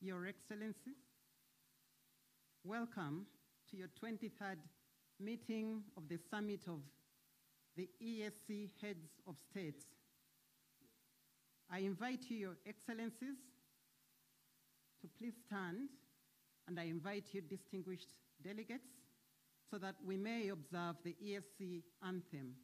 Your Excellencies, welcome to your 23rd meeting of the Summit of the EAC Heads of States. I invite you, Your Excellencies, to please stand, and I invite you, distinguished delegates, so that we may observe the EAC anthem.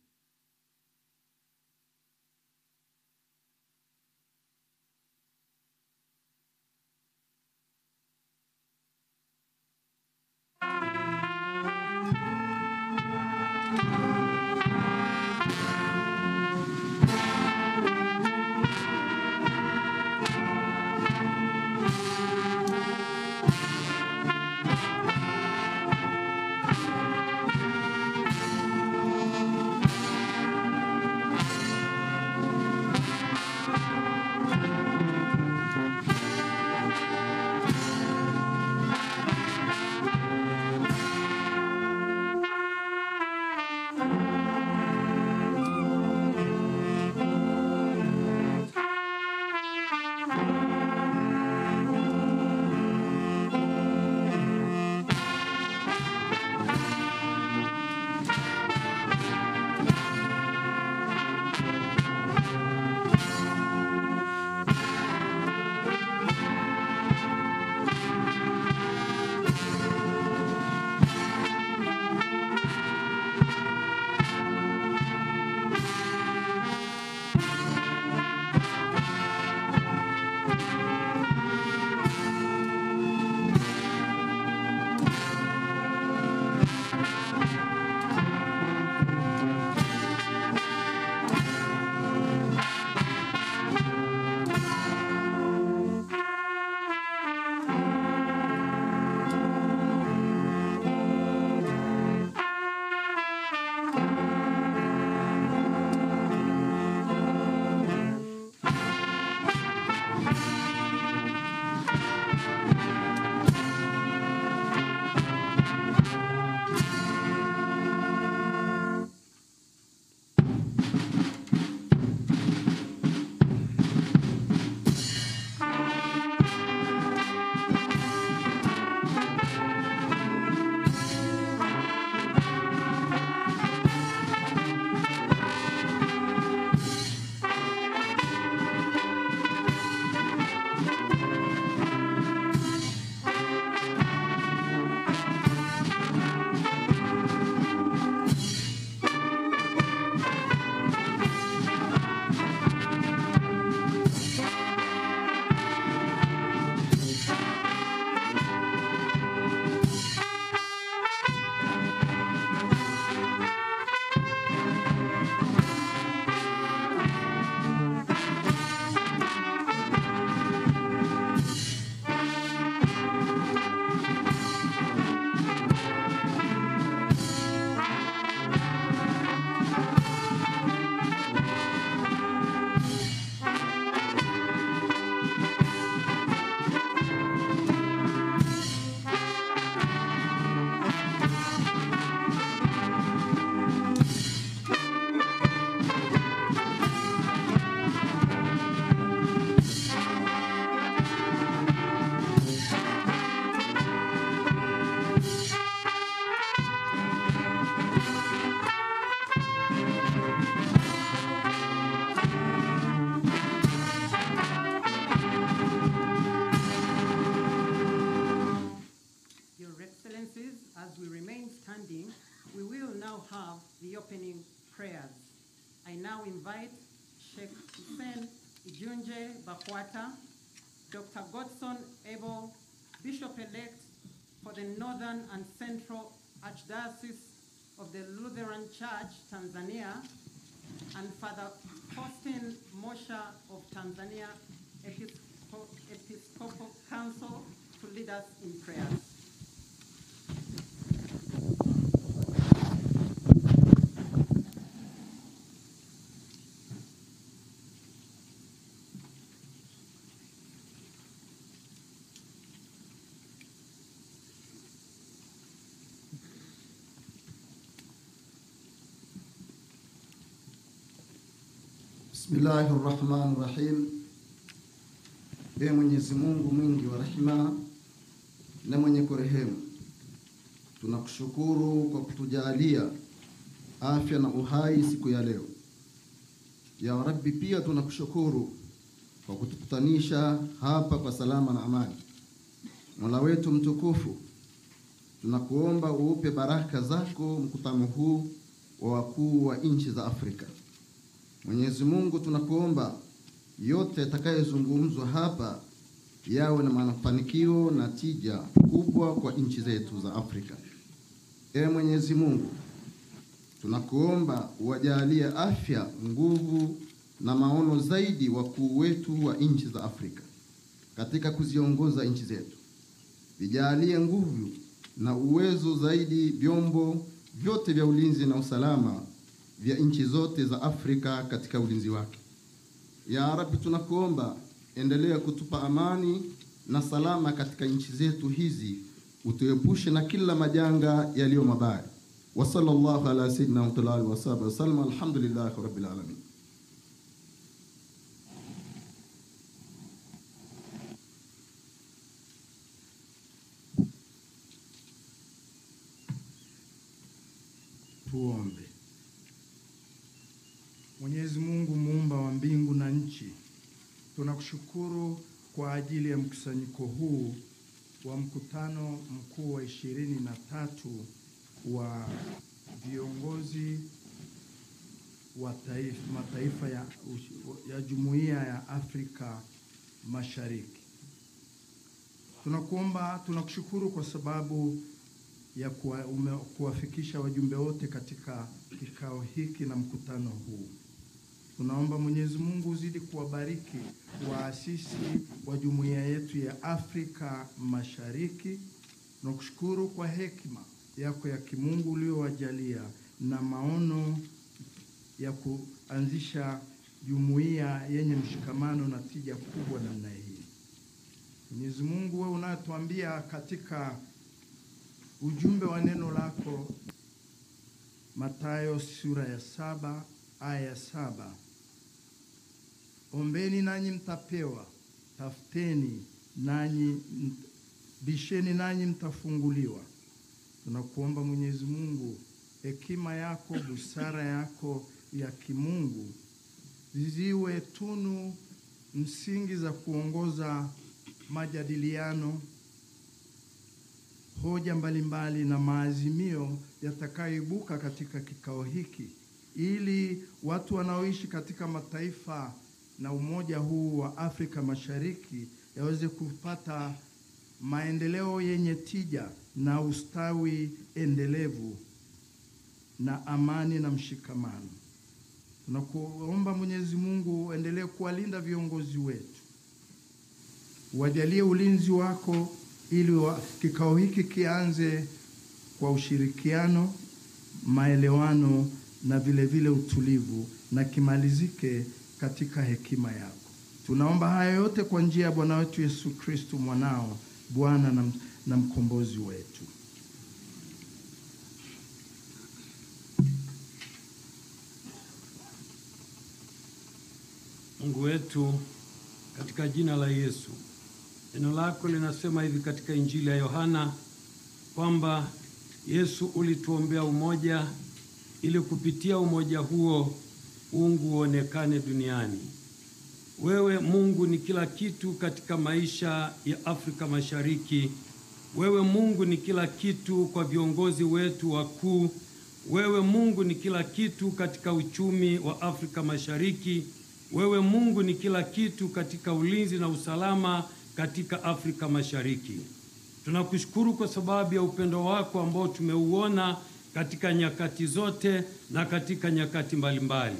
Dr. Godson Abel, Bishop-elect for the Northern and Central Archdiocese of the Lutheran Church, Tanzania, and Father Faustin Mosha of Tanzania Episcopal Council to lead us in prayers. Bismillahirrahmanirrahim. Ee Mwenyezi Mungu mwingi wa rehema na mwenye kurehemu, tunakushukuru kwa kutujalia afya na uhai siku ya leo. Ya Rabbi, pia tunakushukuru kwa kutukutanisha hapa kwa salama na amani. Mola wetu mtukufu, tunakuomba uupe baraka zako mkutano huu wa wakuu wa nchi za Afrika. Mwenyezi Mungu, tunakuomba yote yatakayozungumzwa hapa yawe na mafanikio na tija kubwa kwa nchi zetu za Afrika. Ee Mwenyezi Mungu, tunakuomba uwajalie afya, nguvu na maono zaidi wakuu wetu wa nchi za Afrika katika kuziongoza nchi zetu. Vijalie nguvu na uwezo zaidi vyombo vyote vya ulinzi na usalama vya nchi zote za Afrika katika ulinzi wake. Ya Rabbi, tunakuomba endelea kutupa amani na salama katika nchi zetu hizi, utuepushe na kila majanga yaliyo mabaya. Wa sallallahu ala sayyidina Muhammad wa sahbihi wa sallam. Alhamdulillahi rabbil alamin. Tuombe. Mwenyezi Mungu muumba wa mbingu na nchi, tunakushukuru kwa ajili ya mkusanyiko huu wa mkutano mkuu wa 23 wa viongozi wa mataifa ya Jumuiya ya Afrika Mashariki. Tunakushukuru kwa sababu ya kuwafikisha wajumbe wote katika kikao hiki na mkutano huu. Tunaomba Mwenyezi Mungu uzidi kuwabariki waasisi wa jumuiya yetu ya Afrika Mashariki. Tunakushukuru kwa hekima yako ya kimungu uliowajalia na maono ya kuanzisha jumuiya yenye mshikamano na tija kubwa namna hii. Mwenyezi Mungu, wewe unatuambia katika ujumbe wa neno lako Mathayo sura ya 7 aya 7, ombeni nanyi mtapewa, tafuteni nanyi, bisheni nanyi mtafunguliwa. Tunakuomba Mwenyezi Mungu, hekima yako, busara yako ya kimungu ziwe tunu msingi za kuongoza majadiliano, hoja mbalimbali na maazimio yatakayoibuka katika kikao hiki, ili watu wanaoishi katika mataifa na umoja huu wa Afrika Mashariki yaweze kupata maendeleo yenye tija na ustawi endelevu na amani na mshikamano. Tunakuomba Mwenyezi Mungu endelee kuwalinda viongozi wetu, wajalie ulinzi wako ili kikao hiki kianze kwa ushirikiano, maelewano na vile vile utulivu, na kimalizike katika hekima yako. Tunaomba haya yote kwa njia ya Bwana wetu Yesu Kristo mwanao, Bwana na mkombozi wetu. Mungu wetu, katika jina la Yesu, neno lako linasema hivi katika Injili ya Yohana kwamba Yesu ulituombea umoja ili kupitia umoja huo uungu uonekane duniani. Wewe Mungu ni kila kitu katika maisha ya Afrika Mashariki. Wewe Mungu ni kila kitu kwa viongozi wetu wakuu. Wewe Mungu ni kila kitu katika uchumi wa Afrika Mashariki. Wewe Mungu ni kila kitu katika ulinzi na usalama katika Afrika Mashariki. Tunakushukuru kwa sababu ya upendo wako ambao tumeuona katika nyakati zote na katika nyakati mbalimbali.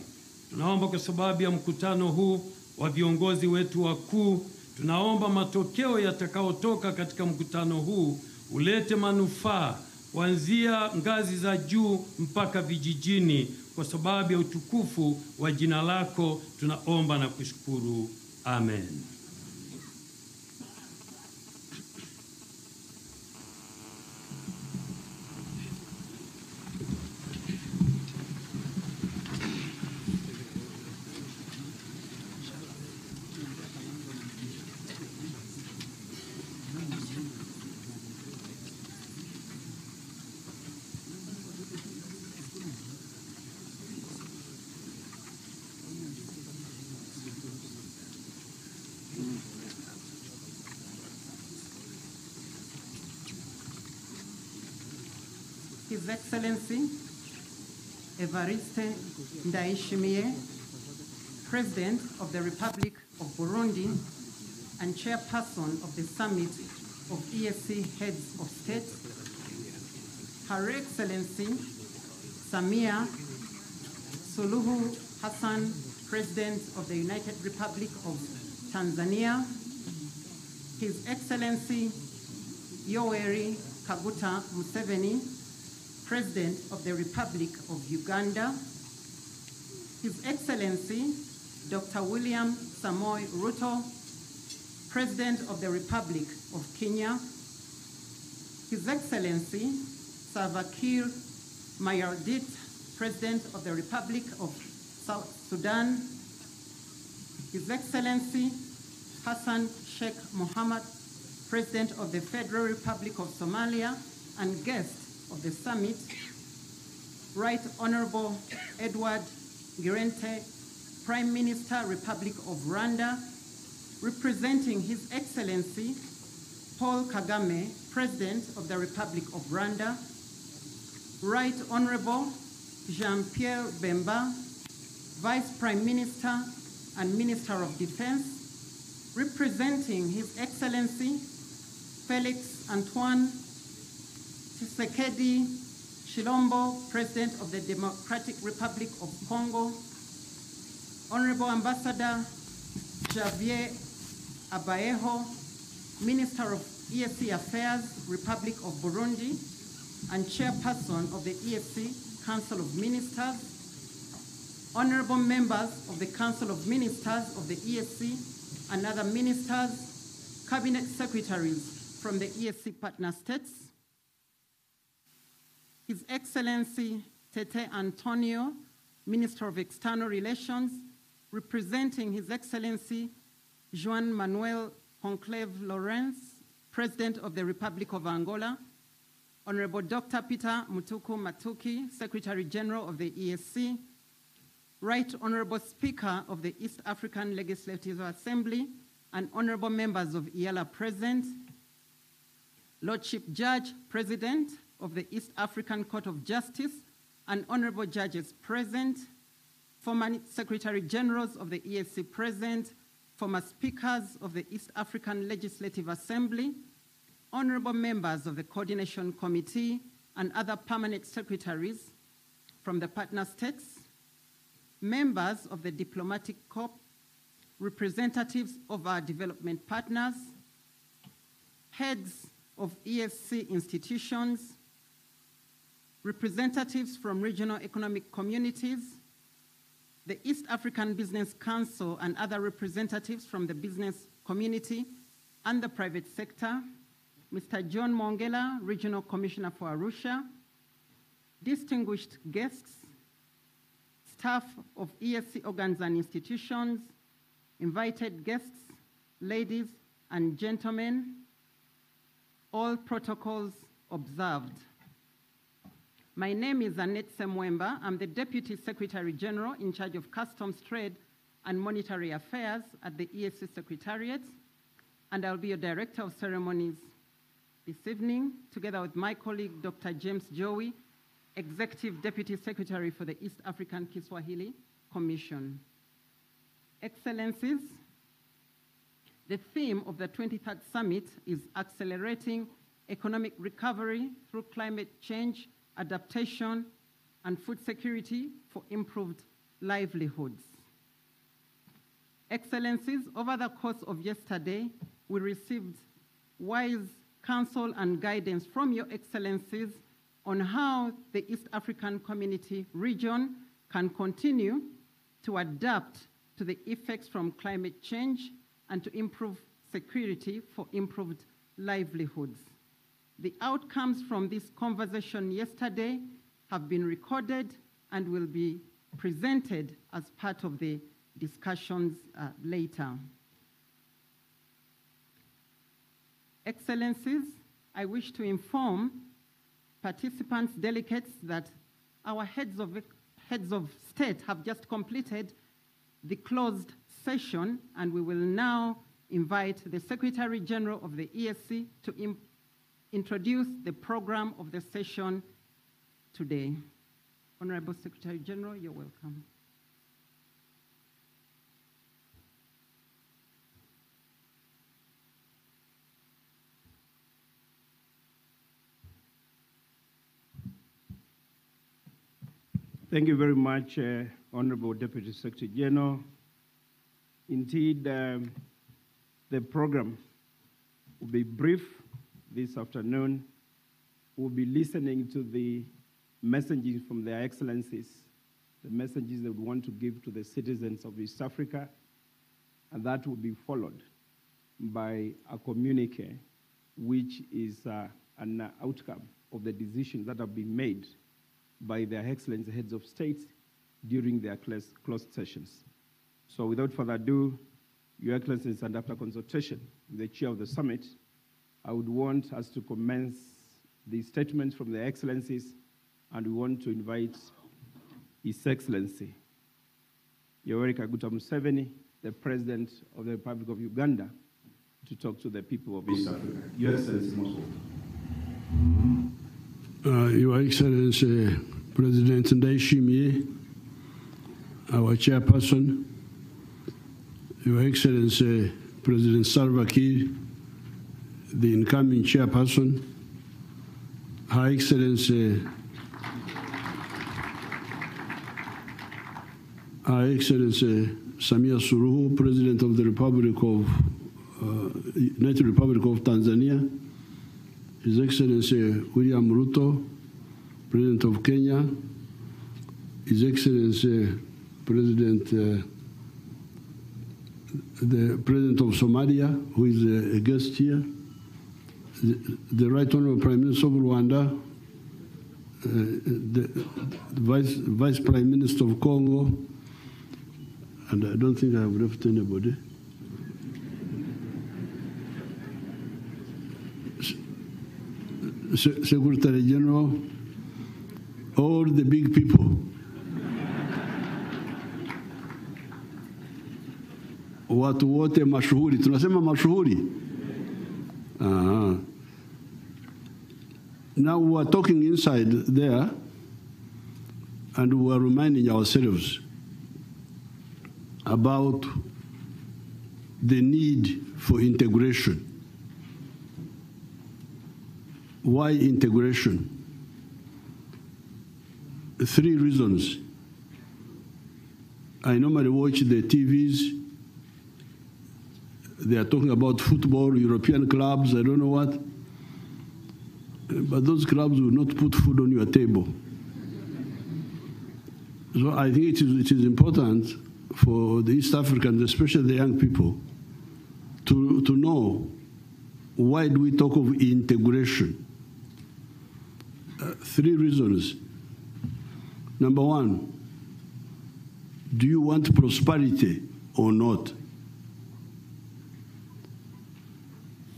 Tunaomba kwa sababu ya mkutano huu wa viongozi wetu wakuu, Tunaomba matokeo yatakayotoka katika mkutano huu ulete manufaa kuanzia ngazi za juu mpaka vijijini, kwa sababu ya utukufu wa jina lako tunaomba na kushukuru. Amen. His Excellency Evariste Ndayishimiye, President of the Republic of Burundi and Chairperson of the Summit of EAC Heads of State, Her Excellency Samia Suluhu Hassan, President of the United Republic of Tanzania, His Excellency Yoweri Kaguta Museveni, President of the Republic of Uganda, His Excellency Dr. William Samoei Ruto, President of the Republic of Kenya, His Excellency Salva Kiir Mayardit, President of the Republic of South Sudan, His Excellency Hassan Sheikh Mohamud, President of the Federal Republic of Somalia and guest of the summit, Right Honorable Edward Ngirente, Prime Minister, Republic of Rwanda, representing His Excellency Paul Kagame, President of the Republic of Rwanda, Right Honorable Jean-Pierre Bemba, Vice Prime Minister and Minister of Defense, representing His Excellency Felix Antoine Tshisekedi Chilombo, President of the Democratic Republic of Congo, Honorable Ambassador Javier Abayeho, Minister of EAC Affairs, Republic of Burundi, and Chairperson of the EAC Council of Ministers, Honorable members of the Council of Ministers of the EAC and other ministers, Cabinet Secretaries from the EAC partner states, His Excellency Tete Antonio, Minister of External Relations, representing His Excellency Juan Manuel Conclave Lawrence, President of the Republic of Angola, Honorable Dr. Peter Mutuku Matuki, Secretary General of the EAC, Right Honorable Speaker of the East African Legislative Assembly, and honorable members of EALA present, Lordship Judge President of the East African Court of Justice, and honorable judges present, former Secretary Generals of the EAC present, former speakers of the East African Legislative Assembly, honorable members of the Coordination Committee, and other permanent secretaries from the partner states, members of the Diplomatic Corps, representatives of our development partners, heads of EAC institutions, representatives from regional economic communities, the East African Business Council and other representatives from the business community and the private sector, Mr. John Mongela, Regional Commissioner for Arusha, distinguished guests, staff of EAC organs and institutions, invited guests, ladies and gentlemen, all protocols observed. My name is Annette Semwemba. I'm the Deputy Secretary General in charge of Customs, Trade, and Monetary Affairs at the EAC Secretariat, and I'll be your Director of Ceremonies this evening, together with my colleague, Dr. James Joey, Executive Deputy Secretary for the East African Kiswahili Commission. Excellencies, the theme of the 23rd Summit is Accelerating Economic Recovery Through Climate Change, Adaptation, and Food Security for Improved Livelihoods. Excellencies, over the course of yesterday, we received wise counsel and guidance from your excellencies on how the East African Community region can continue to adapt to the effects from climate change and to improve security for improved livelihoods. The outcomes from this conversation yesterday have been recorded and will be presented as part of the discussions later. Excellencies, I wish to inform participants, delegates, that our heads of state have just completed the closed session, and we will now invite the Secretary General of the ESC to introduce the program of the session today. Honorable Secretary General, you're welcome. Thank you very much, Honorable Deputy Secretary General. Indeed, the program will be brief this afternoon. We'll be listening to the messages from their excellencies, the messages they would want to give to the citizens of East Africa, and that will be followed by a communique, which is an outcome of the decisions that have been made by their excellency heads of state during their closed sessions. So without further ado, Your Excellencies, and after consultation with the chair of the summit, I would want us to commence the statements from the excellencies, and we want to invite His Excellency Yoweri Kaguta Museveni, the President of the Republic of Uganda, to talk to the people of East Africa. Your Excellency, most welcome. Your Excellency, President Mhe, our chairperson, Your Excellency, President Salva Kiir, the incoming chairperson, Her Excellency, Samia Suluhu, President of the United Republic of Tanzania, His Excellency William Ruto, President of Kenya, His Excellency the President of Somalia, who is a guest here, the Right Honorable Prime Minister of Rwanda, the Vice Prime Minister of Congo, and I don't think I have left anybody. Secretary General, all the big people. Watu wote mashuhuri, tunasema mashuhuri. Now we are talking inside there, and we are reminding ourselves about the need for integration. Why integration? 3 reasons. I normally watch the TVs. They are talking about football, European clubs, I don't know what. But those clubs will not put food on your table. So I think it is important for the East Africans, especially the young people, to know why do we talk of integration. 3 reasons. Number 1, do you want prosperity or not?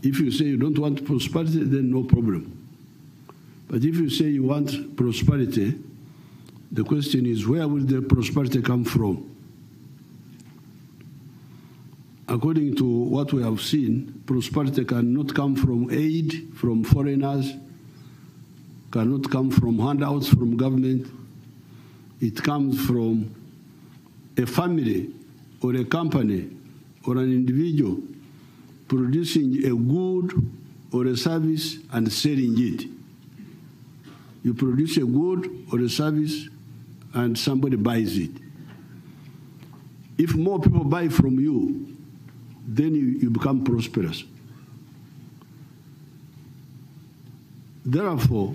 If you say you don't want prosperity, then no problem. But if you say you want prosperity, the question is, where will the prosperity come from? According to what we have seen, prosperity cannot come from aid from foreigners, cannot come from handouts from government. It comes from a family or a company or an individual producing a good or a service and selling it. You produce a good or a service and somebody buys it. If more people buy from you, then you become prosperous. Therefore,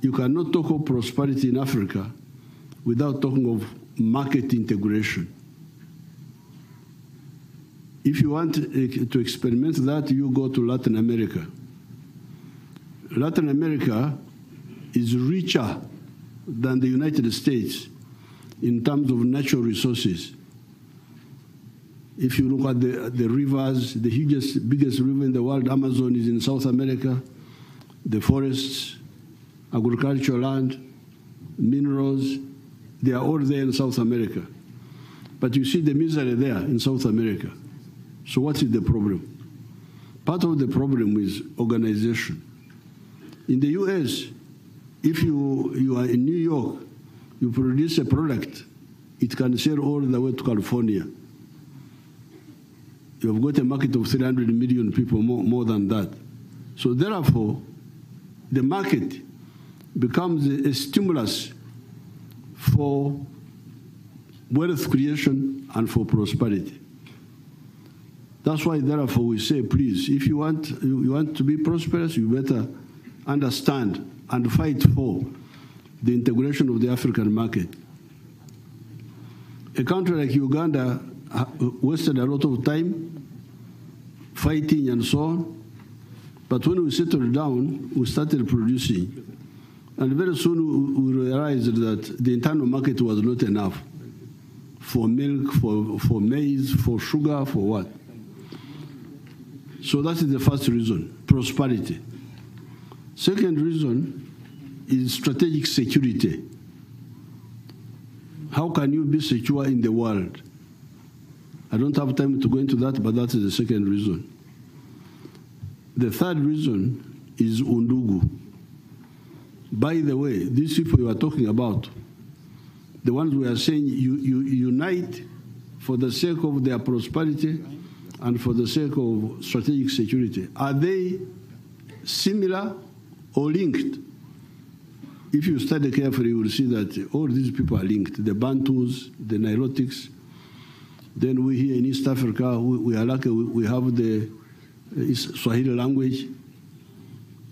you cannot talk of prosperity in Africa without talking of market integration. If you want to experiment that, you go to Latin America. Latin America is richer than the United States in terms of natural resources. If you look at the rivers, the biggest river in the world, Amazon, is in South America. The forests, agricultural land, minerals, they are all there in South America. But you see the misery there in South America. So what is the problem? Part of the problem is organization. In the US, if you are in New York, you produce a product, it can sell all the way to California. You have got a market of 300 million people, more than that. So therefore, the market becomes a stimulus for wealth creation and for prosperity. That's why, therefore, we say, please, if you want to be prosperous, you better understand and fight for the integration of the African market. A country like Uganda wasted a lot of time fighting and so on, but when we settled down, we started producing. And very soon we realized that the internal market was not enough for milk, for maize, for sugar, for what? So that is the first reason, prosperity. Second reason is strategic security. How can you be secure in the world? I don't have time to go into that, but that is the second reason. The third reason is undugu. By the way, these people you are talking about, the ones we are saying you unite for the sake of their prosperity and for the sake of strategic security, are they similar or linked? If you study carefully, you will see that all these people are linked. The Bantus, the Nilotics. Then we here in East Africa, we are lucky, we have the Swahili language.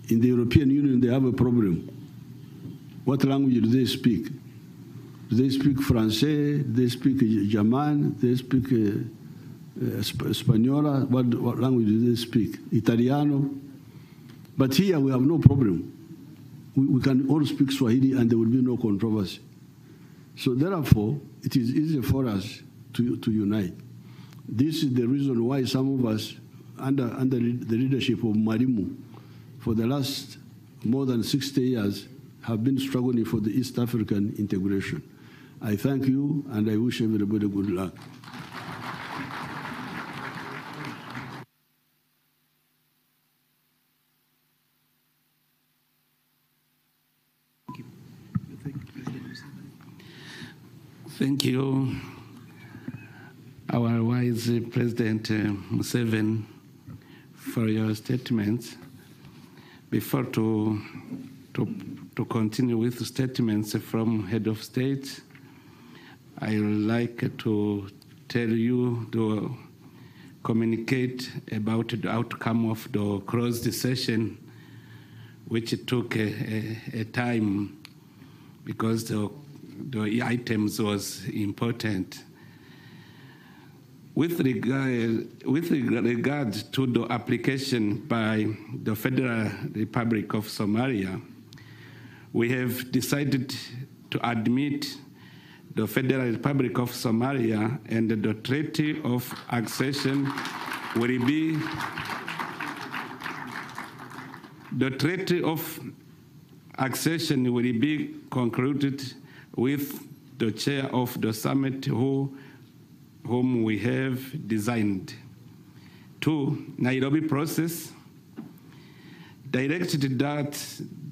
In the European Union, they have a problem. What language do they speak? Do they speak Francais? Do they speak German? Do they speak Spanola? What language do they speak? Italiano? But here we have no problem. We can all speak Swahili and there will be no controversy. So therefore, it is easy for us to unite. This is the reason why some of us, under the leadership of Marimu, for the last more than 60 years, have been struggling for the East African integration. I thank you, and I wish everybody good luck. Thank you, our wise President Museveni, for your statements. Before to continue with statements from head of state, I would like to tell you to communicate about the outcome of the closed session, which took a time because the items was important. With regard to the application by the Federal Republic of Somalia, we have decided to admit the Federal Republic of Somalia, and the Treaty of Accession will be concluded with the chair of the summit whom we have designed. 2, Nairobi process directed that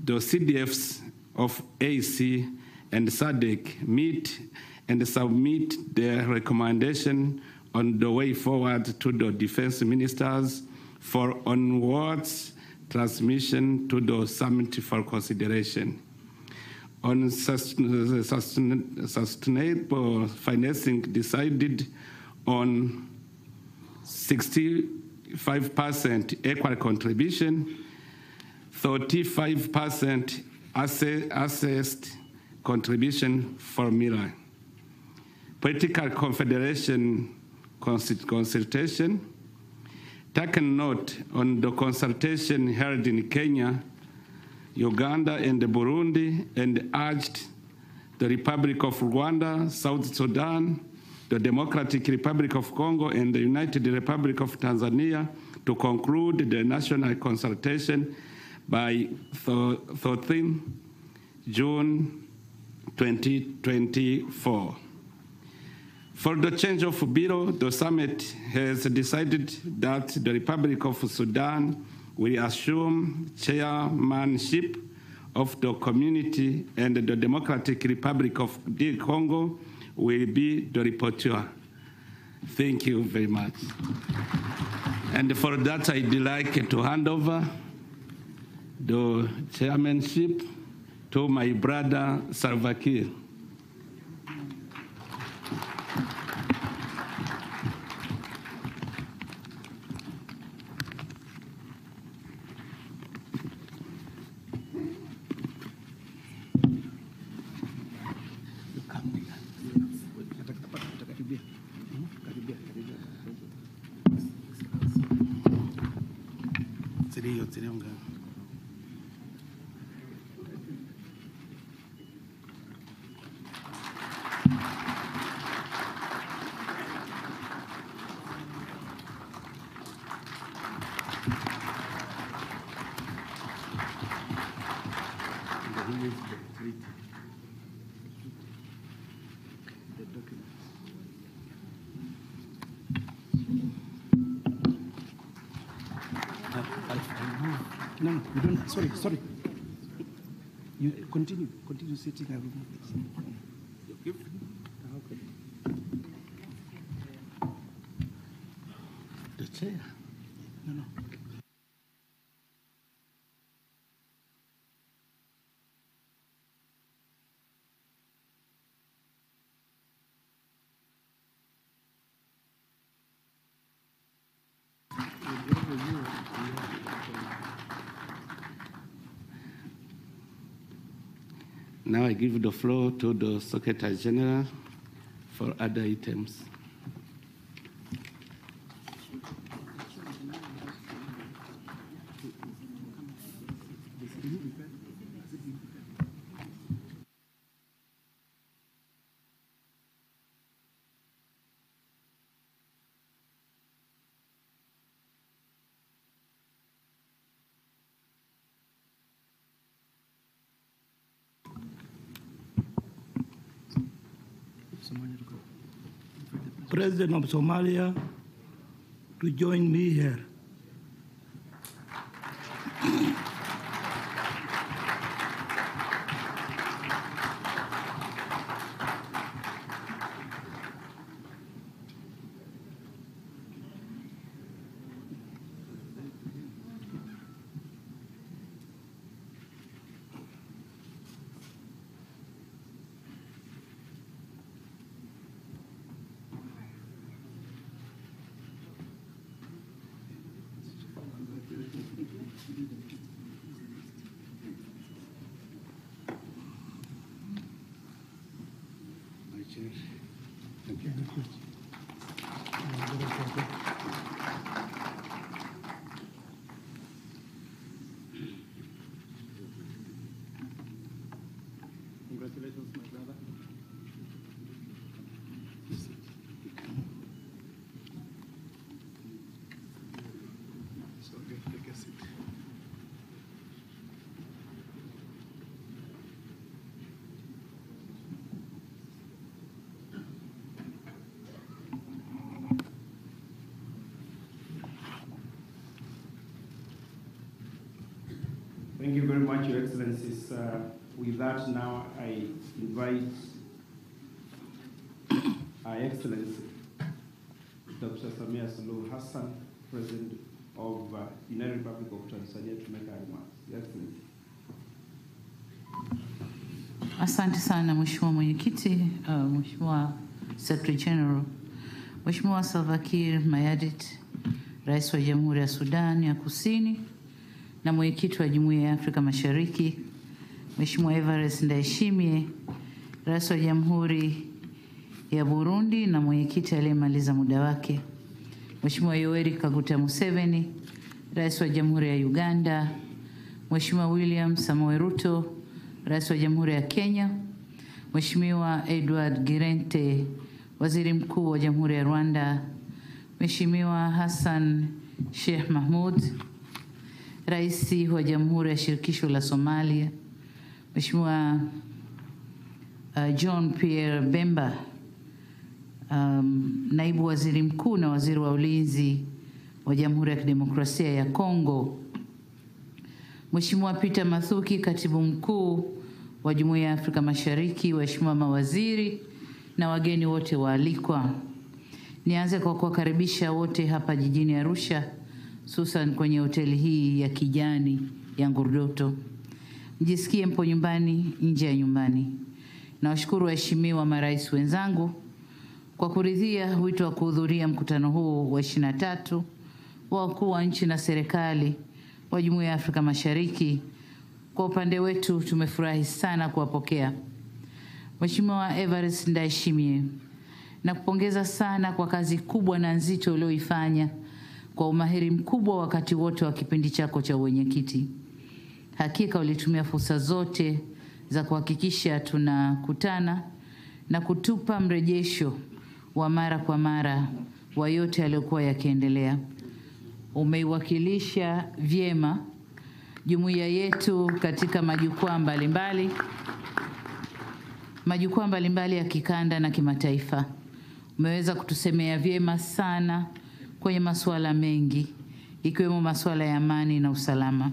the CDFs of AC and SADC meet and submit their recommendation on the way forward to the defense ministers for onwards transmission to the summit for consideration. On sustainable financing decided on 65% equal contribution, 35% assessed contribution formula. Political confederation consultation. Taken note on the consultation held in Kenya, Uganda, and Burundi, and urged the Republic of Rwanda, South Sudan, the Democratic Republic of Congo, and the United Republic of Tanzania to conclude the national consultation by 13 June 2024. For the change of bureau, the summit has decided that the Republic of Sudan will assume chairmanship of the community, and the Democratic Republic of the Congo will be the rapporteur. Thank you very much. And for that, I'd like to hand over the chairmanship to my brother Salva Kiir. No, you don't. Sorry. You continue sitting. I will move this. Okay. The chair. No. Now I give the floor to the Secretary General for other items. President of Somalia to join me here. Congratulations, my brother. Take a seat. Thank you very much, Your Excellencies. With that, now I invite Our Excellency, Dr. Samia Suluhu Hassan, President of the United Republic of Tanzania, to make our remarks. Your Excellency. Asante sana Mheshimiwa Mwenyekiti, Mheshimiwa Secretary General. Mheshimiwa Salva Kiir Mayardit, Rais wa Jamhuri ya Sudan ya Kusini na mwenyekiti wa Jumuiya ya Afrika Mashariki, Mheshimiwa Evariste Ndayishimiye, Rais wa Jamhuri ya Burundi na mwenyekiti aliyemaliza muda wake, Mheshimiwa Yoweri Kaguta Museveni, Rais wa Jamhuri ya Uganda, Mheshimiwa William Samoei Ruto, Rais wa Jamhuri ya Kenya, Mheshimiwa Edward Girente, Waziri Mkuu wa Jamhuri ya Rwanda, Mheshimiwa Hassan Sheikh Mahmoud, Rais wa Jamhuri ya Shirikisho la Somalia, Mheshimiwa John Pierre Bemba, Naibu Waziri Mkuu na Waziri wa Ulinzi wa Jamhuri ya Kidemokrasia ya Kongo, Mheshimiwa Peter Mathuki, Katibu Mkuu wa Jumuiya ya Afrika Mashariki, waheshimiwa mawaziri na wageni wote waalikwa. Nianze kwa kuwakaribisha wote hapa jijini Arusha, hususan kwenye hoteli hii ya kijani ya Ngurdoto. Mjisikie mpo nyumbani, nje ya nyumbani. Nawashukuru waheshimiwa marais wenzangu kwa kuridhia wito wa kuhudhuria mkutano huu wa 23 wa wakuu wa nchi na serikali wa Jumuiya ya Afrika Mashariki. Kwa upande wetu tumefurahi sana kuwapokea. Mheshimiwa Evariste Ndayishimiye, nakupongeza sana kwa kazi kubwa na nzito ulioifanya kwa umahiri mkubwa wakati wote wa kipindi chako cha uwenyekiti. Hakika ulitumia fursa zote za kuhakikisha tunakutana na kutupa mrejesho wa mara kwa mara wa yote yaliyokuwa yakiendelea. Umeiwakilisha vyema jumuiya yetu katika majukwaa mbalimbali ya kikanda na kimataifa. Umeweza kutusemea vyema sana kwenye masuala mengi, ikiwemo masuala ya amani na usalama.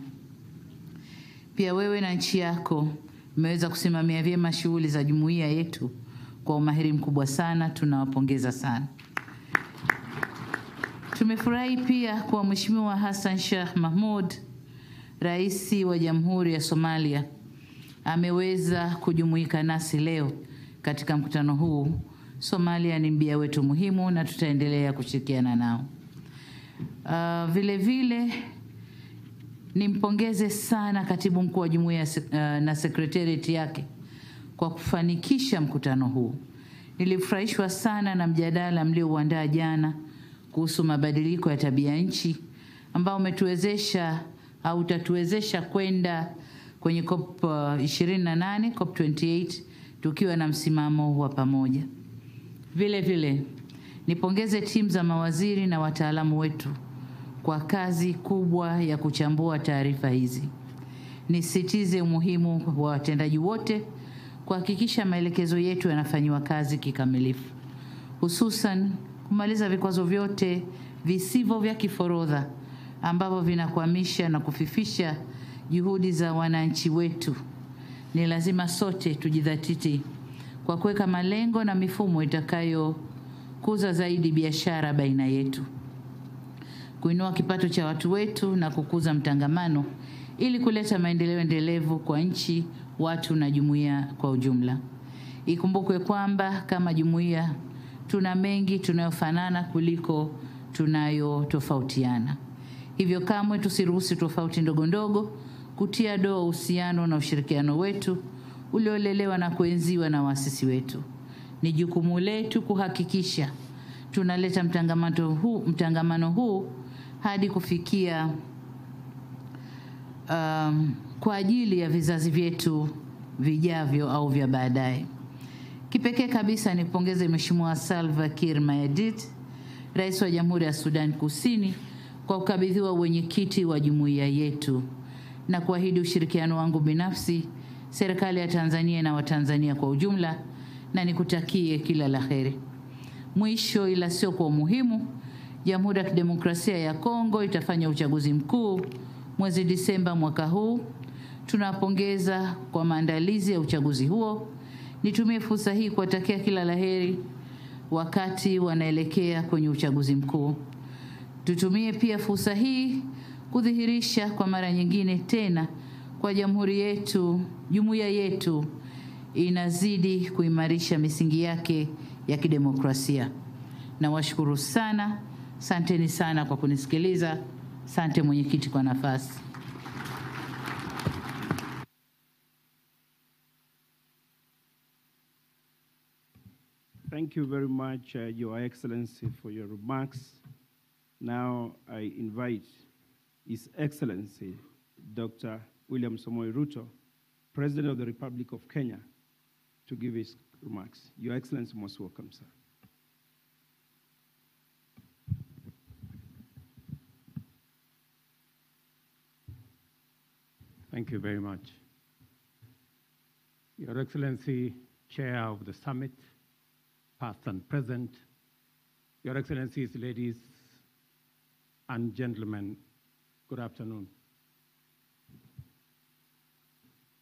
Pia wewe na nchi yako mmeweza kusimamia vyema shughuli za jumuiya yetu kwa umahiri mkubwa sana. Tunawapongeza sana. Tumefurahi pia kwa Mheshimiwa Hassan Sheikh Mahmoud, Rais wa Jamhuri ya Somalia, ameweza kujumuika nasi leo katika mkutano huu. Somalia ni mbia wetu muhimu na tutaendelea kushirikiana nao. Vile vile nimpongeze sana Katibu Mkuu wa Jumuiya na Secretariat yake kwa kufanikisha mkutano huu. Nilifurahishwa sana na mjadala mliouandaa jana kuhusu mabadiliko ya tabia nchi ambao umetuwezesha au utatuwezesha kwenda kwenye COP 28, COP 28 tukiwa na msimamo wa pamoja. Vile vile nipongeze timu za mawaziri na wataalamu wetu kwa kazi kubwa ya kuchambua taarifa hizi. Nisitize umuhimu wa watendaji wote kuhakikisha maelekezo yetu yanafanywa kazi kikamilifu, hususan kumaliza vikwazo vyote visivyo vya kiforodha ambavyo vinakwamisha na kufifisha juhudi za wananchi wetu. Ni lazima sote tujidhatiti kwa kuweka malengo na mifumo itakayokuza zaidi biashara baina yetu, kuinua kipato cha watu wetu na kukuza mtangamano ili kuleta maendeleo endelevu kwa nchi, watu na jumuiya kwa ujumla. Ikumbukwe kwamba kama jumuiya tuna mengi tunayofanana kuliko tunayotofautiana. Hivyo kamwe tusiruhusu tofauti ndogo ndogo kutia doa uhusiano na ushirikiano wetu uliolelewa na kuenziwa na waasisi wetu. Ni jukumu letu kuhakikisha tunaleta mtangamano huu hadi kufikia kwa ajili ya vizazi vyetu vijavyo au vya baadaye. Kipekee kabisa nipongeze Mheshimiwa Salva Kiir Mayardit, Rais wa Jamhuri ya Sudan Kusini, kwa kukabidhiwa uwenyekiti wa jumuiya yetu na kuahidi ushirikiano wangu binafsi, serikali ya Tanzania na Watanzania kwa ujumla, na nikutakie kila la heri. Mwisho ila sio kwa muhimu, Jamhuri ya Kidemokrasia ya Kongo itafanya uchaguzi mkuu mwezi Disemba mwaka huu. Tunawapongeza kwa maandalizi ya uchaguzi huo. Nitumie fursa hii kuwatakia kila la heri wakati wanaelekea kwenye uchaguzi mkuu. Tutumie pia fursa hii kudhihirisha kwa mara nyingine tena kwa jamhuri yetu, jumuiya yetu inazidi kuimarisha misingi yake ya kidemokrasia. Nawashukuru sana, asanteni sana kwa kunisikiliza. Asante mwenyekiti kwa nafasi. Thank you very much, Your Excellency, for your remarks. Now I invite His Excellency, Dr. William Samoei Ruto, President of the Republic of Kenya, to give his remarks. Your Excellency, most welcome, sir. Thank you very much. Your Excellency, Chair of the Summit, past and present, Your Excellencies, ladies and gentlemen, good afternoon.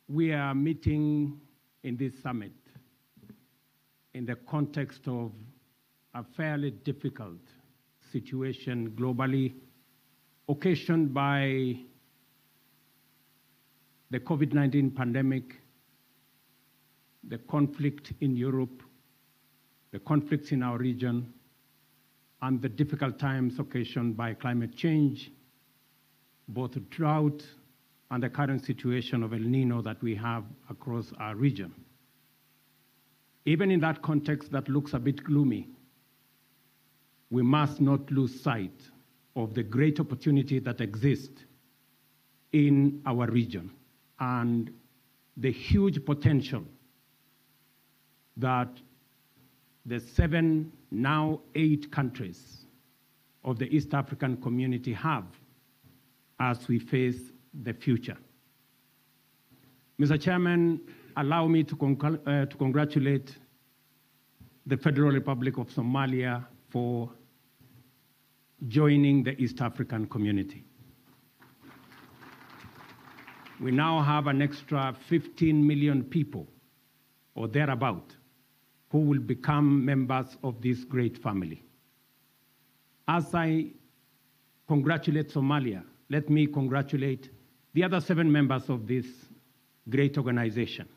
We are meeting in this summit in the context of a fairly difficult situation globally, occasioned by the COVID-19 pandemic, the conflict in Europe, the conflicts in our region, and the difficult times occasioned by climate change, both drought and the current situation of El Nino that we have across our region. Even in that context that looks a bit gloomy, we must not lose sight of the great opportunity that exists in our region and the huge potential that the 7, now 8 countries of the East African community have as we face the future. Mr. Chairman, allow me to congratulate the Federal Republic of Somalia for joining the East African community. We now have an extra 15 million people, or thereabout, who will become members of this great family. As I congratulate Somalia, let me congratulate the other 7 members of this great organization.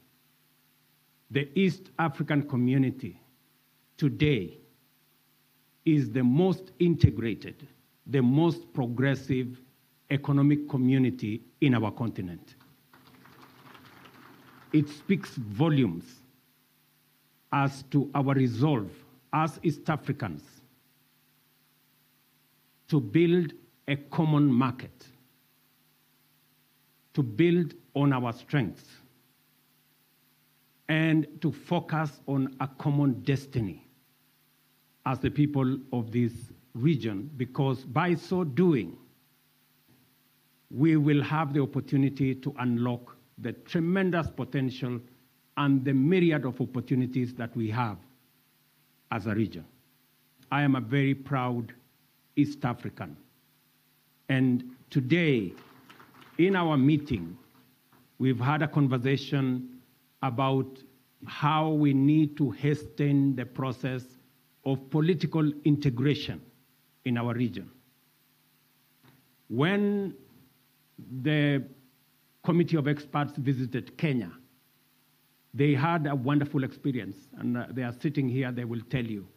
The East African community today is the most integrated, the most progressive economic community in our continent. It speaks volumes as to our resolve as East Africans to build a common market, to build on our strengths, and to focus on a common destiny as the people of this region, because by so doing, we will have the opportunity to unlock the tremendous potential and the myriad of opportunities that we have as a region. I am a very proud East African. And today, in our meeting, we've had a conversation about how we need to hasten the process of political integration in our region. When the committee of experts visited Kenya, they had a wonderful experience, and they are sitting here, they will tell you.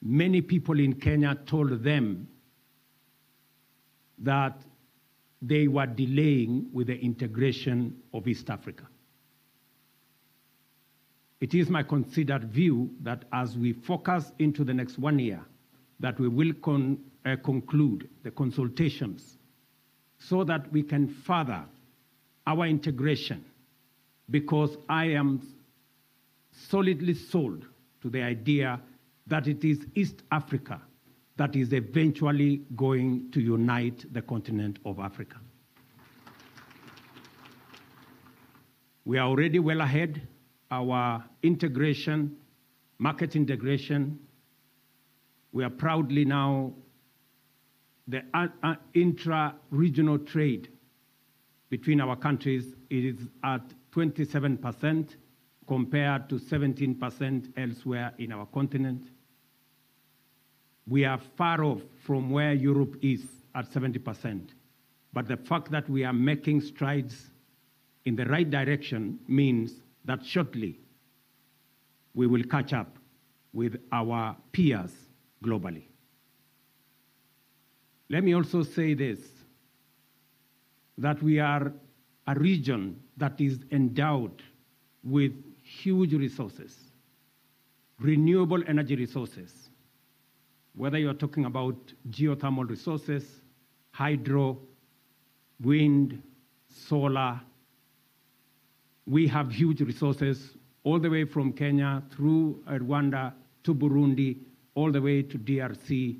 Many people in Kenya told them that they were delaying with the integration of East Africa. It is my considered view that as we focus into the next 1 year, that we will conclude the consultations so that we can further our integration, because I am solidly sold to the idea that it is East Africa that is eventually going to unite the continent of Africa. We are already well ahead. Our integration, market integration, we are proudly now the intra-regional trade between our countries is at 27% compared to 17% elsewhere in our continent. We are far off from where Europe is at 70%. But the fact that we are making strides in the right direction means that shortly we will catch up with our peers globally. Let me also say this, that we are a region that is endowed with huge resources, renewable energy resources, whether you're talking about geothermal resources, hydro, wind, solar. We have huge resources all the way from Kenya through Rwanda to Burundi, all the way to DRC.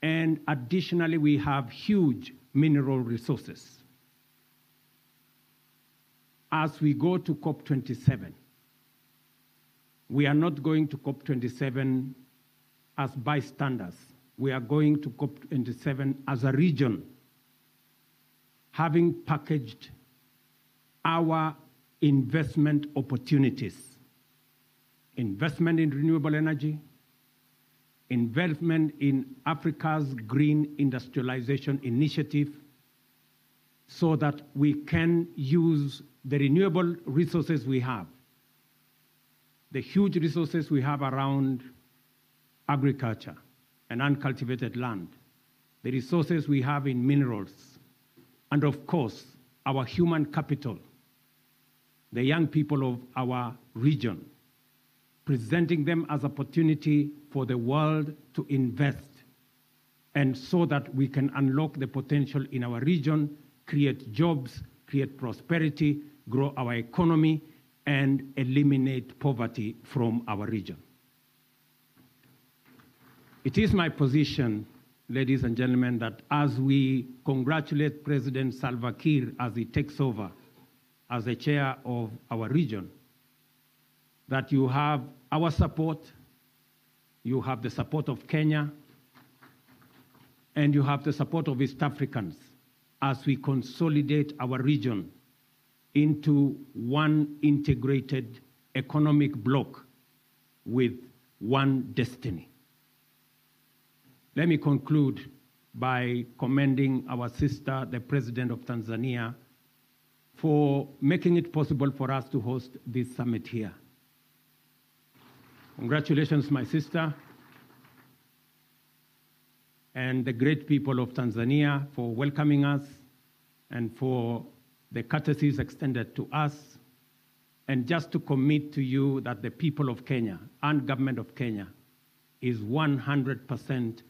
And additionally, we have huge mineral resources. As we go to COP27, we are not going to COP27 as bystanders. We are going to COP27 as a region, having packaged our investment opportunities, investment in renewable energy, investment in Africa's green industrialization initiative, so that we can use the renewable resources we have, the huge resources we have around agriculture and uncultivated land, the resources we have in minerals, and of course, our human capital, the young people of our region, presenting them as opportunity for the world to invest, and so that we can unlock the potential in our region, create jobs, create prosperity, grow our economy, and eliminate poverty from our region. It is my position, ladies and gentlemen, that as we congratulate President Salva Kiir as he takes over as the chair of our region, that you have our support, you have the support of Kenya, and you have the support of East Africans as we consolidate our region into one integrated economic bloc with one destiny. Let me conclude by commending our sister, the President of Tanzania, for making it possible for us to host this summit here. Congratulations, my sister, and the great people of Tanzania for welcoming us and for the courtesies extended to us, and just to commit to you that the people of Kenya and government of Kenya is 100%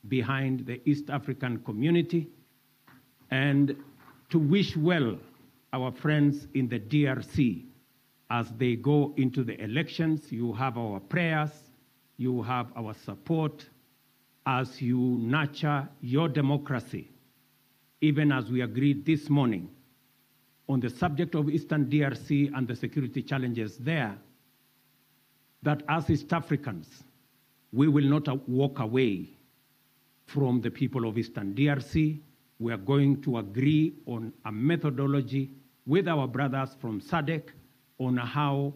behind the East African community, and to wish well our friends in the DRC as they go into the elections. You have our prayers, you have our support as you nurture your democracy, even as we agreed this morning on the subject of Eastern DRC and the security challenges there, that as East Africans, we will not walk away from the people of Eastern DRC. We are going to agree on a methodology with our brothers from SADC on how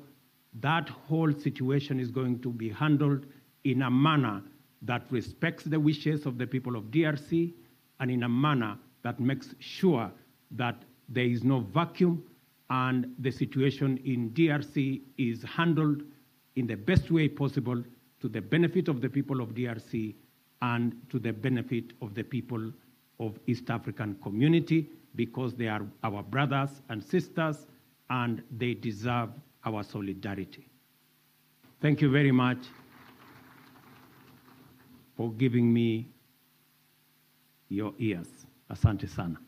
that whole situation is going to be handled in a manner that respects the wishes of the people of DRC and in a manner that makes sure that there is no vacuum and the situation in DRC is handled in the best way possible to the benefit of the people of DRC and to the benefit of the people of East African community, because they are our brothers and sisters and they deserve our solidarity. Thank you very much for giving me your ears. Asante sana.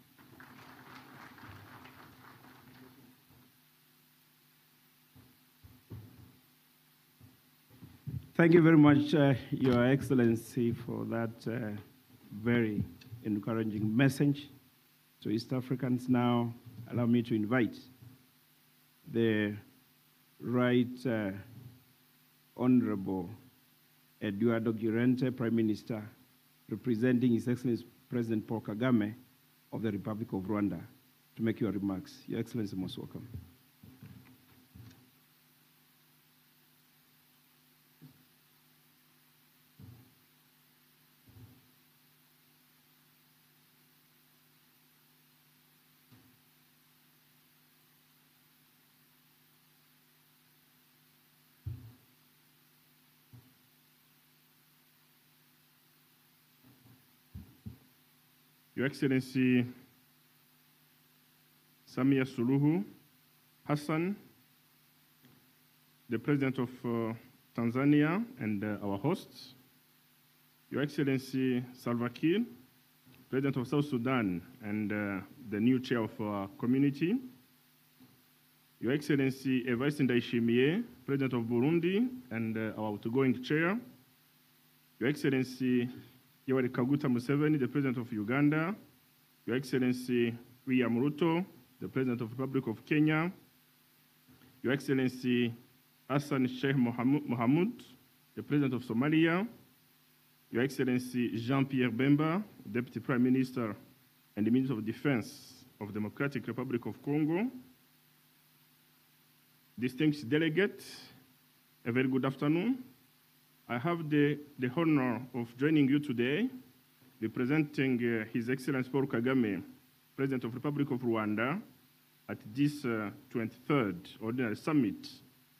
Thank you very much, Your Excellency, for that very encouraging message to East Africans. Now, allow me to invite the Right Honorable Eduardo Girente, Prime Minister, representing His Excellency President Paul Kagame of the Republic of Rwanda, to make your remarks. Your Excellency, most welcome. Your Excellency Samia Suluhu Hassan, the President of Tanzania and our hosts, Your Excellency Salva Kiir, President of South Sudan and the new chair of our community, Your Excellency Evariste Ndayishimiye, President of Burundi and our outgoing chair, Your Excellency Yoweri Kaguta Museveni, the President of Uganda, Your Excellency William Ruto, the President of the Republic of Kenya, Your Excellency Hassan Sheikh Mohamud, the President of Somalia, Your Excellency Jean-Pierre Bemba, Deputy Prime Minister and the Minister of Defense of the Democratic Republic of Congo, distinguished delegates, a very good afternoon. I have the honor of joining you today, representing His Excellency Paul Kagame, President of the Republic of Rwanda, at this 23rd Ordinary Summit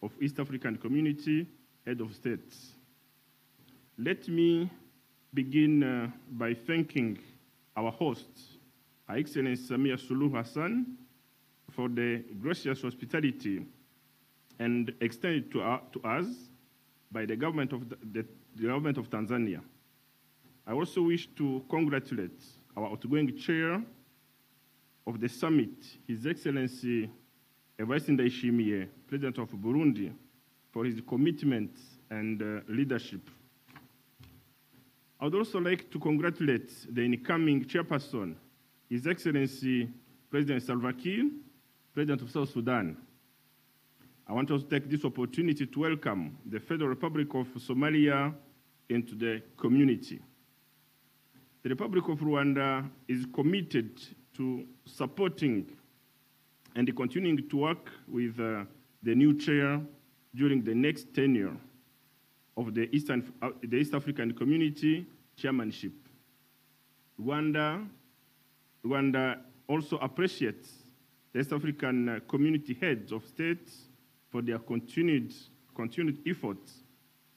of East African Community Head of States. Let me begin by thanking our host, Her Excellency Samia Suluhu Hassan, for the gracious hospitality and extended to us by the government of the government of Tanzania. I also wish to congratulate our outgoing chair of the summit, His Excellency Evariste Ndayishimiye, President of Burundi, for his commitment and leadership. I would also like to congratulate the incoming chairperson, His Excellency President Salva Kiir, President of South Sudan. I want to take this opportunity to welcome the Federal Republic of Somalia into the community. The Republic of Rwanda is committed to supporting and continuing to work with the new chair during the next tenure of the East African Community chairmanship. Rwanda also appreciates the East African Community heads of states for their continued efforts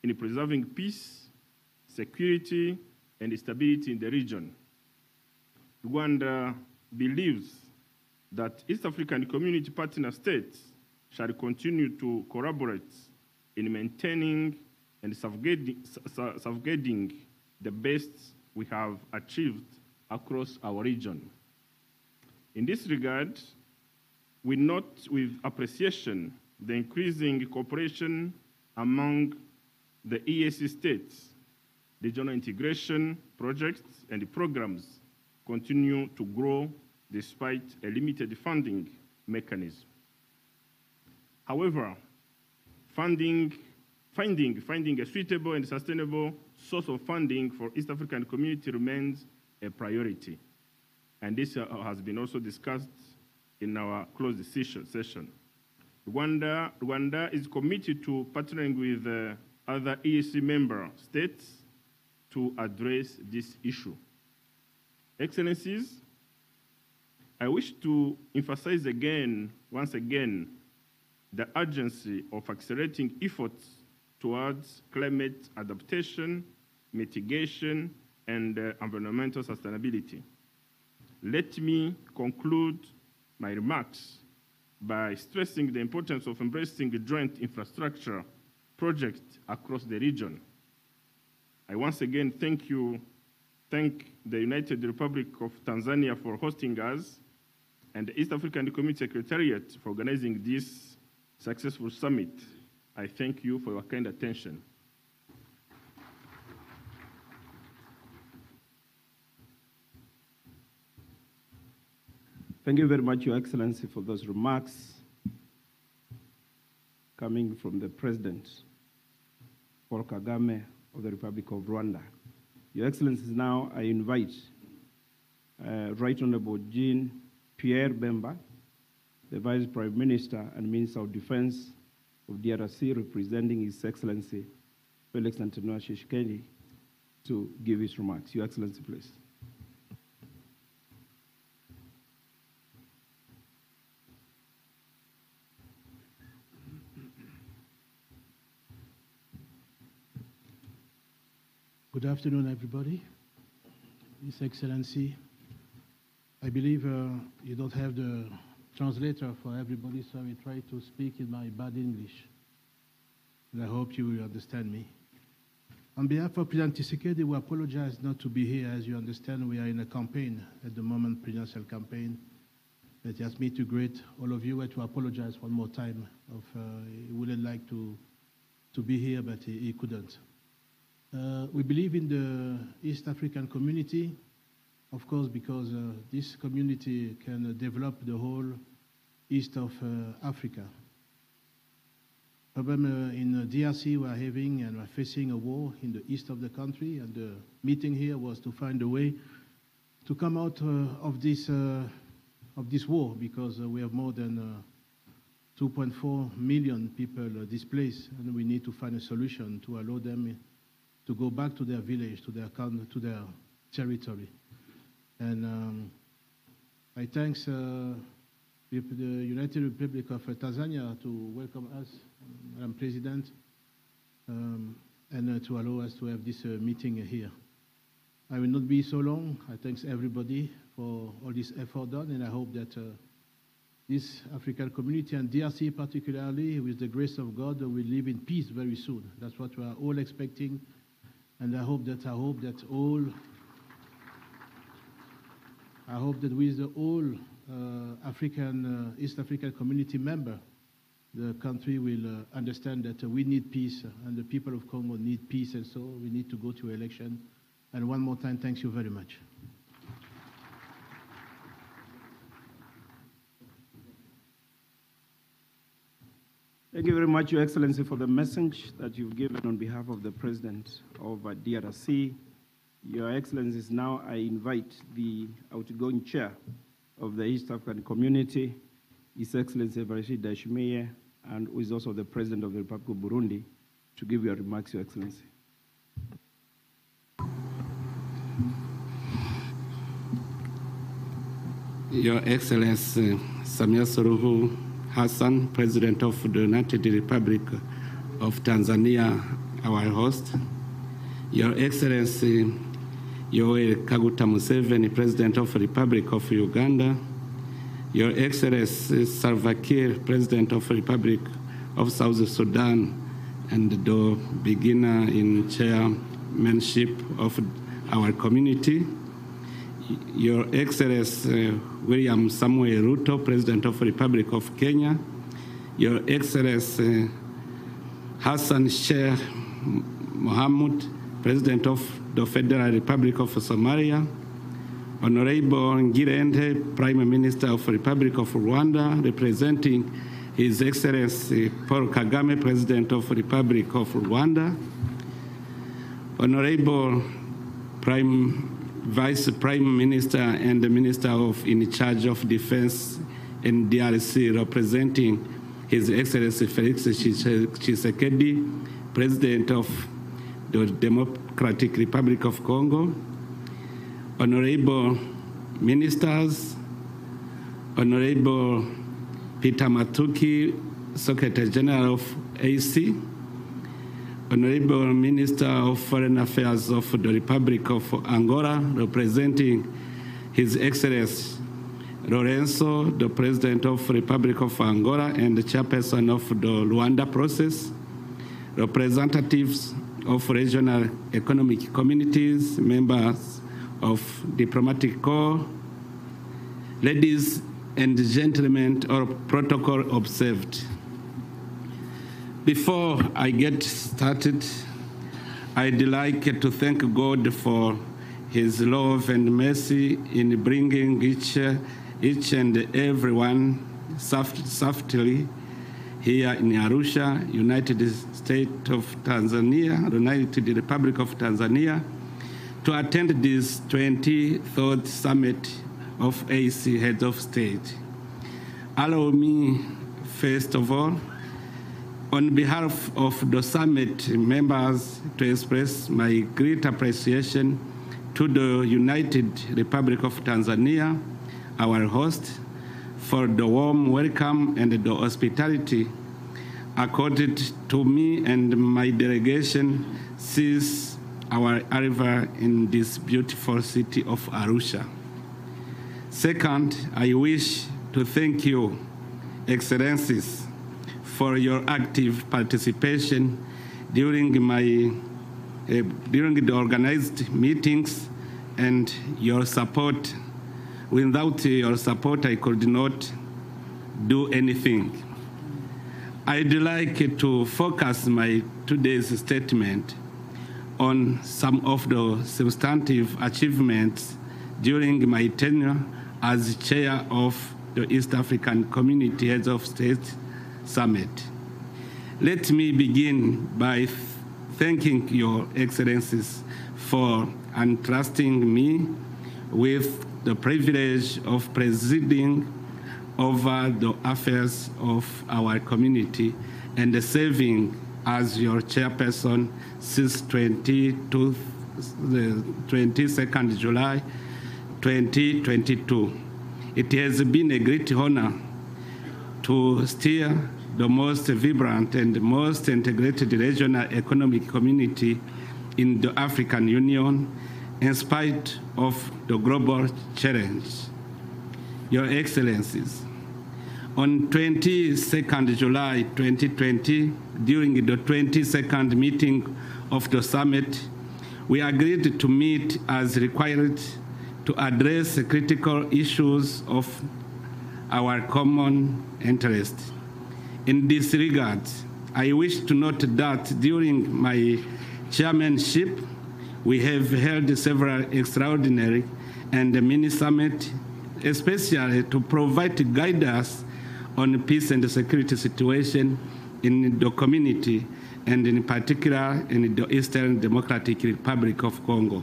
in preserving peace, security, and stability in the region. Rwanda believes that East African Community partner states shall continue to collaborate in maintaining and safeguarding the best we have achieved across our region. In this regard, we note with appreciation the increasing cooperation among the EAC states. Regional integration projects and programs continue to grow despite a limited funding mechanism. However, finding a suitable and sustainable source of funding for East African Community remains a priority. And this has been also discussed in our closed session. Rwanda is committed to partnering with other EAC member states to address this issue. Excellencies, I wish to emphasize once again, the urgency of accelerating efforts towards climate adaptation, mitigation, and environmental sustainability. Let me conclude my remarks by stressing the importance of embracing joint infrastructure projects across the region. I once again thank the United Republic of Tanzania for hosting us and the East African Community Secretariat for organizing this successful summit. I thank you for your kind attention. Thank you very much, Your Excellency, for those remarks coming from the President, Paul Kagame of the Republic of Rwanda. Your Excellencies, now I invite Right Honorable Jean-Pierre Bemba, the Vice Prime Minister and Minister of Defense of DRC, representing His Excellency Felix Antonio Tshisekedi, to give his remarks. Your Excellency, please. Good afternoon, everybody. His Excellency, I believe you don't have the translator for everybody, so I will try to speak in my bad English. And I hope you will understand me. On behalf of President Tshisekedi, we apologize not to be here. As you understand, we are in a campaign at the moment, presidential campaign. It asked me to greet all of you and to apologize one more time. He wouldn't like to be here, but he couldn't. We believe in the East African community, of course, because this community can develop the whole east of Africa. Problem in DRC we are having and we're facing a war in the east of the country, and the meeting here was to find a way to come out of this war, because we have more than 2.4 million people displaced, and we need to find a solution to allow them to go back to their village, to their territory. And I thank the United Republic of Tanzania to welcome us, Madam President, and to allow us to have this meeting here. I will not be so long. I thank everybody for all this effort done, and I hope that this African community, and DRC particularly, with the grace of God, will live in peace very soon. That's what we are all expecting, and I hope that with all East African community member, the country will understand that we need peace, and the people of Congo need peace, and so we need to go to election. And one more time, thank you very much. Thank you very much, Your Excellency, for the message that you've given on behalf of the President of DRC. Your Excellencies, now I invite the outgoing chair of the East African Community, His Excellency Evariste Ndayishimiye, and who is also the President of the Republic of Burundi, to give your remarks, Your Excellency. Your Excellency Samia Suluhu Hassan, President of the United Republic of Tanzania, our host. Your Excellency Yoweri Kaguta Museveni, President of the Republic of Uganda. Your Excellency Salva Kiir, President of the Republic of South Sudan, and the beginner in chairmanship of our community. Your Excellency William Samuel Ruto, President of the Republic of Kenya. Your Excellency Hassan Sheikh Mohamud, President of the Federal Republic of Somalia. Honorable Ngirente, Prime Minister of the Republic of Rwanda, representing His Excellency Paul Kagame, President of the Republic of Rwanda. Honorable Vice Prime Minister and the Minister in charge of Defense in DRC, representing His Excellency Felix Tshisekedi, President of the Democratic Republic of Congo. Honorable Ministers, Honorable Peter Matuki, Secretary General of AC, Honorable Minister of Foreign Affairs of the Republic of Angola, representing His Excellency Lorenzo, the President of the Republic of Angola and the Chairperson of the Luanda process, representatives of regional economic communities, members of diplomatic corps, ladies and gentlemen, all protocol observed. Before I get started, I'd like to thank God for His love and mercy in bringing each and everyone softly here in Arusha, United States of Tanzania, United Republic of Tanzania, to attend this 23rd Summit of AC Heads of State. Allow me, first of all, on behalf of the summit members, to express my great appreciation to the United Republic of Tanzania, our host, for the warm welcome and the hospitality accorded to me and my delegation since our arrival in this beautiful city of Arusha. Second, I wish to thank you, Excellencies, for your active participation during the organized meetings and your support. Without your support, I could not do anything. I'd like to focus my today's statement on some of the substantive achievements during my tenure as chair of the East African Community Heads of State Summit. Let me begin by thanking your Excellencies for entrusting me with the privilege of presiding over the affairs of our community and serving as your chairperson since 22nd July 2022. It has been a great honor to steer the most vibrant and most integrated regional economic community in the African Union in spite of the global challenge. Your Excellencies, on 22nd July 2020, during the 22nd meeting of the summit, we agreed to meet as required to address critical issues of our common interest. In this regard, I wish to note that during my chairmanship, we have held several extraordinary and mini summits, especially to provide guidance on peace and security situation in the community, and in particular in the Eastern Democratic Republic of Congo.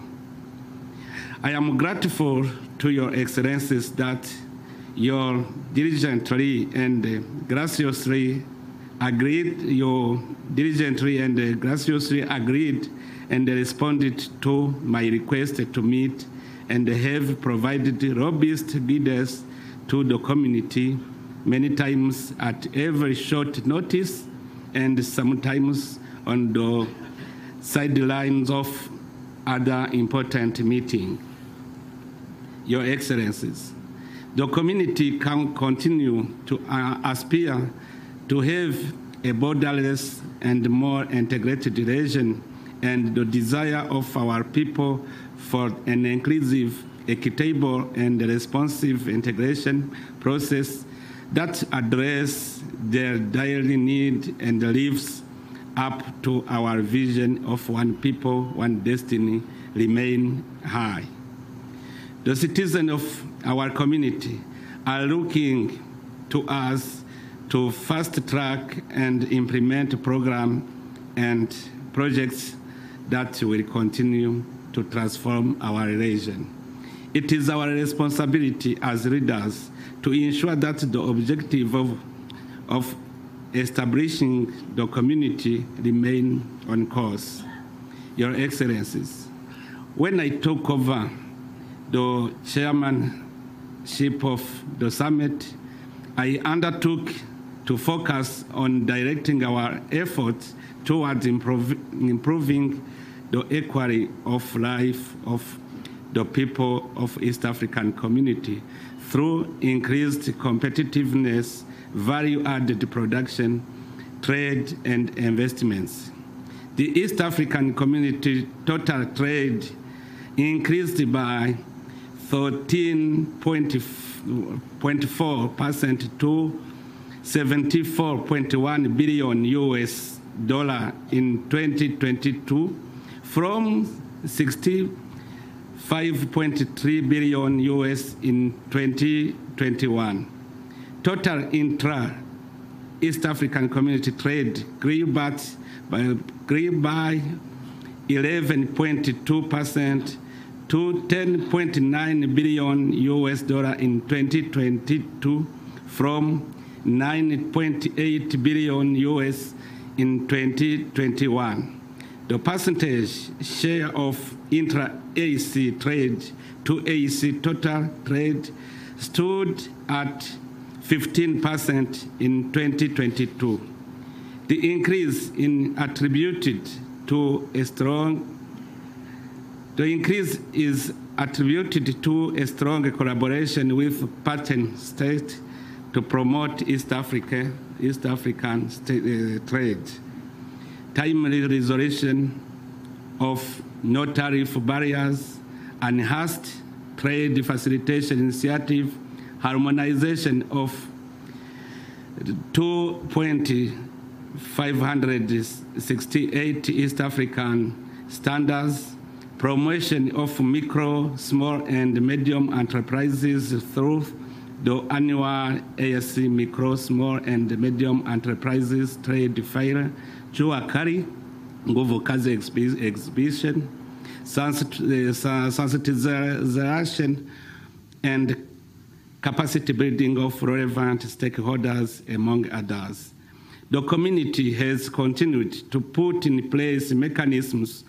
I am grateful to your Excellencies that you diligently and graciously agreed and responded to my request to meet and have provided robust guidance to the community, many times at every short notice and sometimes on the sidelines of other important meetings. Your Excellencies, the community can continue to aspire to have a borderless and more integrated region, and the desire of our people for an inclusive, equitable, and responsive integration process that address their daily need and lives up to our vision of one people, one destiny remain high. The citizens of our community are looking to us to fast track and implement programs and projects that will continue to transform our region. It is our responsibility as leaders to ensure that the objective of establishing the community remain on course. Your Excellencies, when I took over the chairmanship of the summit, I undertook to focus on directing our efforts towards improving the equality of life of the people of East African community through increased competitiveness, value-added production, trade, and investments. The East African community total trade increased by 13.4% to $74.1 billion in 2022 from $65.3 billion in 2021. Total intra-East African community trade grew by 11.2% to $10.9 billion in 2022 from $9.8 billion in 2021. The percentage share of intra-AEC trade to AEC total trade stood at 15% in 2022. The increase is attributed attributed to a strong collaboration with partner states to promote East African trade, timely resolution of no-tariff barriers, enhanced trade facilitation initiative, harmonization of 2.568 East African standards, promotion of micro, small, and medium enterprises through the annual ASC Micro, Small, and Medium Enterprises Trade Fair, Jua Kari, Nguvu Kazi Exhibition, sensitization and capacity building of relevant stakeholders, among others. The community has continued to put in place mechanisms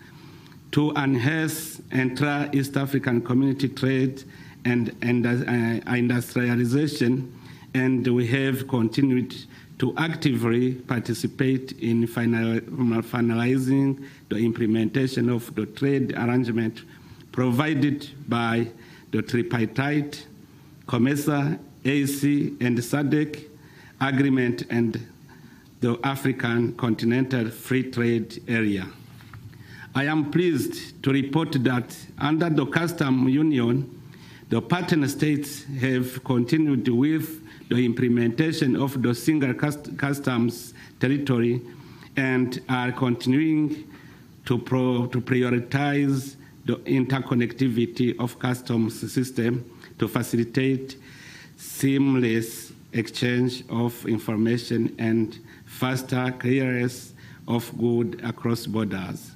to enhance intra-East African community trade and industrialization, and we have continued to actively participate in finalizing the implementation of the trade arrangement provided by the tripartite COMESA, AC, and SADC agreement and the African Continental Free Trade Area. I am pleased to report that under the Customs Union, the partner states have continued with the implementation of the single customs territory and are continuing to prioritize the interconnectivity of customs system to facilitate seamless exchange of information and faster clearance of goods across borders.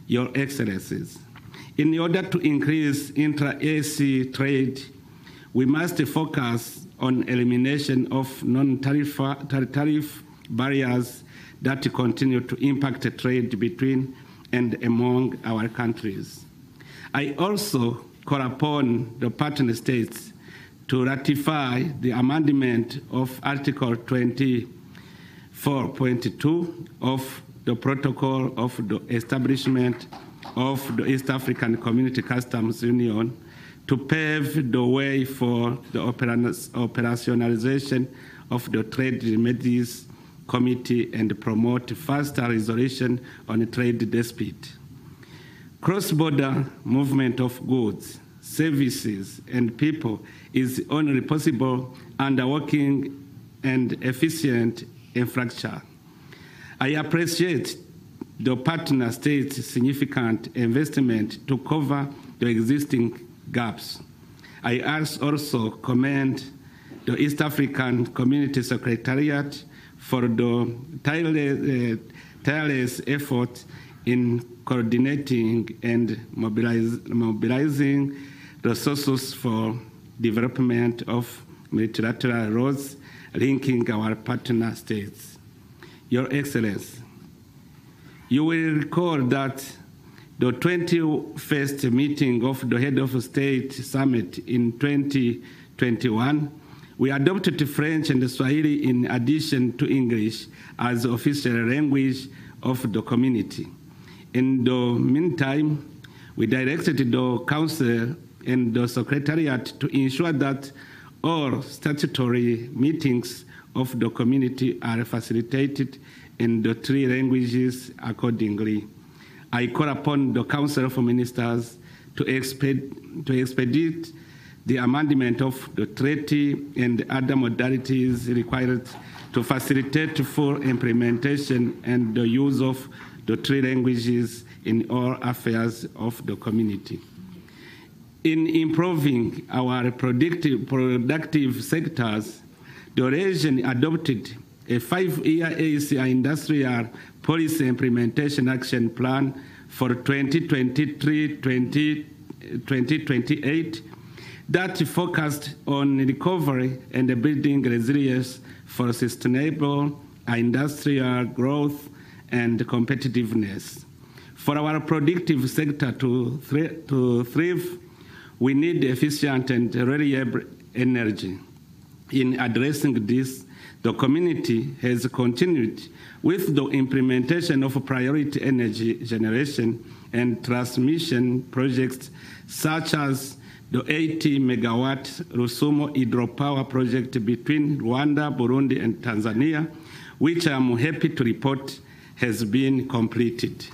Your Excellencies, in order to increase intra-AC trade, we must focus on elimination of non-tariff barriers that continue to impact trade between and among our countries. I also call upon the partner states to ratify the amendment of Article 24.2 of the Protocol of the Establishment of the East African Community Customs Union to pave the way for the operationalization of the Trade Remedies Committee and promote faster resolution on trade dispute. Cross-border movement of goods, services, and people is only possible under working and efficient infrastructure. I appreciate the partner states' significant investment to cover the existing gaps. I also commend the East African Community Secretariat for the tireless effort in coordinating and mobilizing resources for development of multilateral roads linking our partner states. Your Excellency, you will recall that the 21st meeting of the Head of State Summit in 2021, we adopted French and Swahili in addition to English as official language of the community. In the meantime, we directed the Council and the Secretariat to ensure that all statutory meetings of the community are facilitated in the 3 languages accordingly. I call upon the Council of Ministers to expedite the amendment of the treaty and other modalities required to facilitate full implementation and the use of the 3 languages in all affairs of the community. In improving our productive sectors, the region adopted a 5-year AEC industrial policy implementation action plan for 2023-2028 that focused on recovery and building resilience for sustainable industrial growth and competitiveness. For our productive sector to thrive, we need efficient and reliable energy. In addressing this, the community has continued with the implementation of priority energy generation and transmission projects such as the 80 megawatt Rusumo hydropower project between Rwanda, Burundi, and Tanzania, which I am happy to report has been completed.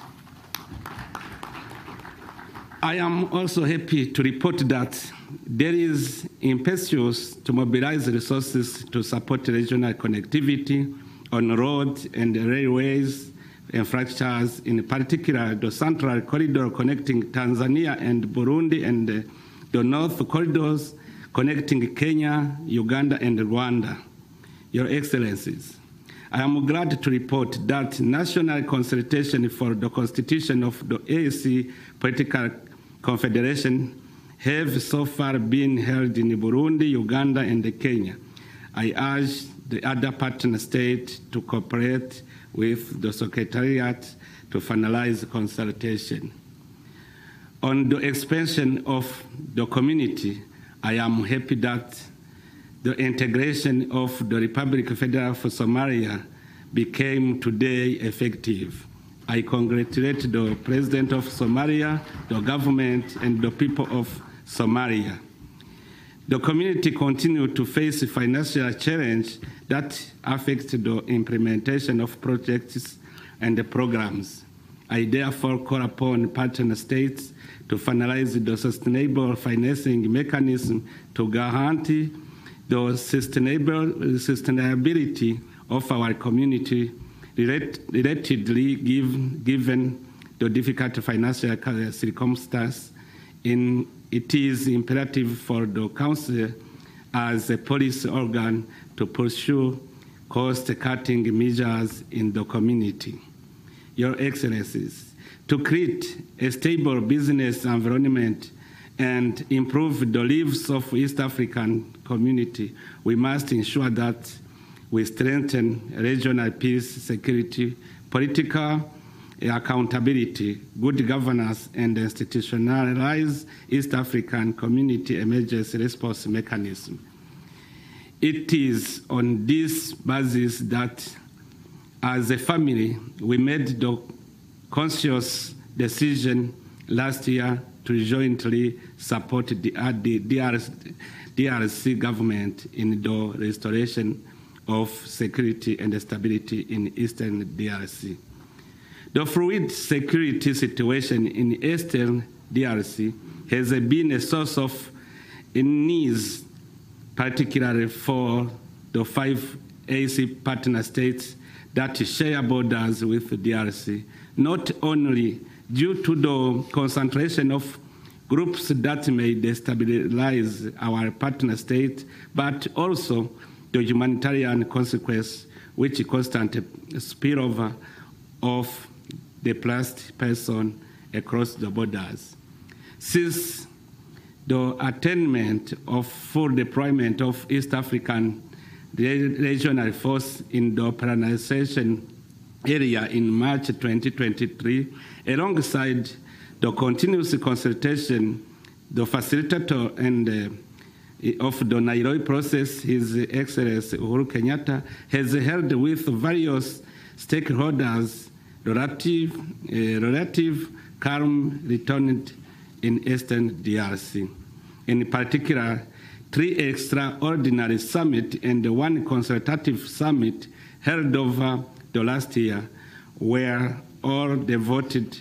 I am also happy to report that there is impetus to mobilize resources to support regional connectivity on roads and railways infrastructures, in particular the Central Corridor connecting Tanzania and Burundi, and the North Corridors connecting Kenya, Uganda, and Rwanda. Your Excellencies, I am glad to report that national consultation for the constitution of the AAC Political Confederation have so far been held in Burundi, Uganda, and Kenya. I urge the other partner states to cooperate with the Secretariat to finalize consultation. On the expansion of the community, I am happy that the integration of the Republic Federal of Somalia became today effective. I congratulate the President of Somalia, the government, and the people of Somalia. The community continues to face financial challenge that affects the implementation of projects and programs. I therefore call upon partner states to finalize the sustainable financing mechanism to guarantee the sustainability of our community, relatedly given the difficult financial circumstances. It is imperative for the Council as a policy organ to pursue cost-cutting measures in the community. Your Excellencies, to create a stable business environment and improve the lives of East African community, we must ensure that we strengthen regional peace, security, political accountability, good governance, and institutionalize East African community emergency response mechanism. It is on this basis that, as a family, we made the conscious decision last year to jointly support the DRC government in the restoration of security and stability in Eastern DRC. The fluid security situation in Eastern DRC has been a source of unease, particularly for the 5 AAC partner states that share borders with DRC, not only due to the concentration of groups that may destabilize our partner state, but also the humanitarian consequence, which constant spillover of displaced person across the borders. Since the attainment of full deployment of East African regional force in the operationalization area in March 2023, alongside the continuous consultation, the facilitator and of the Nairobi process, His Excellency Uhuru Kenyatta, has held with various stakeholders relative calm returned in Eastern DRC. In particular, 3 extraordinary summits and 1 consultative summit held over the last year were all devoted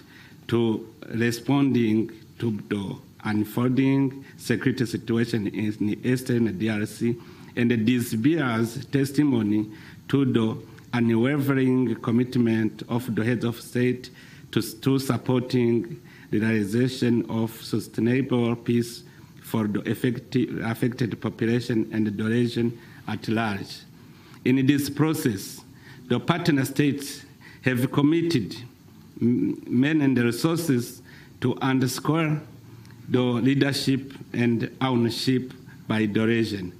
to responding to the unfolding security situation in Eastern DRC, and this bears testimony to the unwavering commitment of the heads of state to supporting the realization of sustainable peace for the affected population and the region at large. In this process, the partner states have committed men and resources to underscore the leadership and ownership by the region.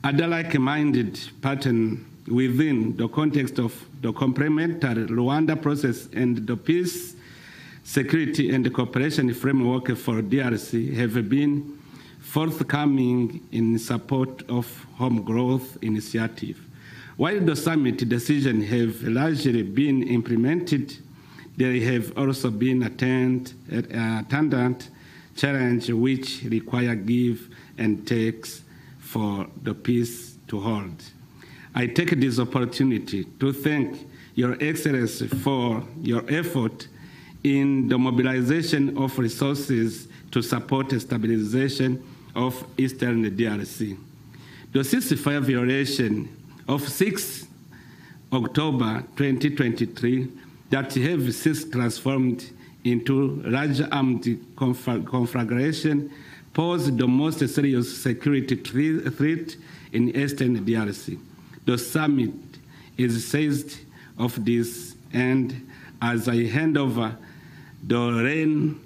Other like-minded partners within the context of the complementary Rwanda process and the peace, security, and cooperation framework for DRC have been forthcoming in support of home growth initiative. While the summit decisions have largely been implemented, there have also been attendant challenges which require give and takes for the peace to hold. I take this opportunity to thank Your Excellency for your effort in the mobilization of resources to support the stabilization of Eastern DRC. The ceasefire violation of 6 October 2023 that have since transformed into large armed conflagration pose the most serious security threat in Eastern DRC. The summit is seized of this, and as I hand over the reign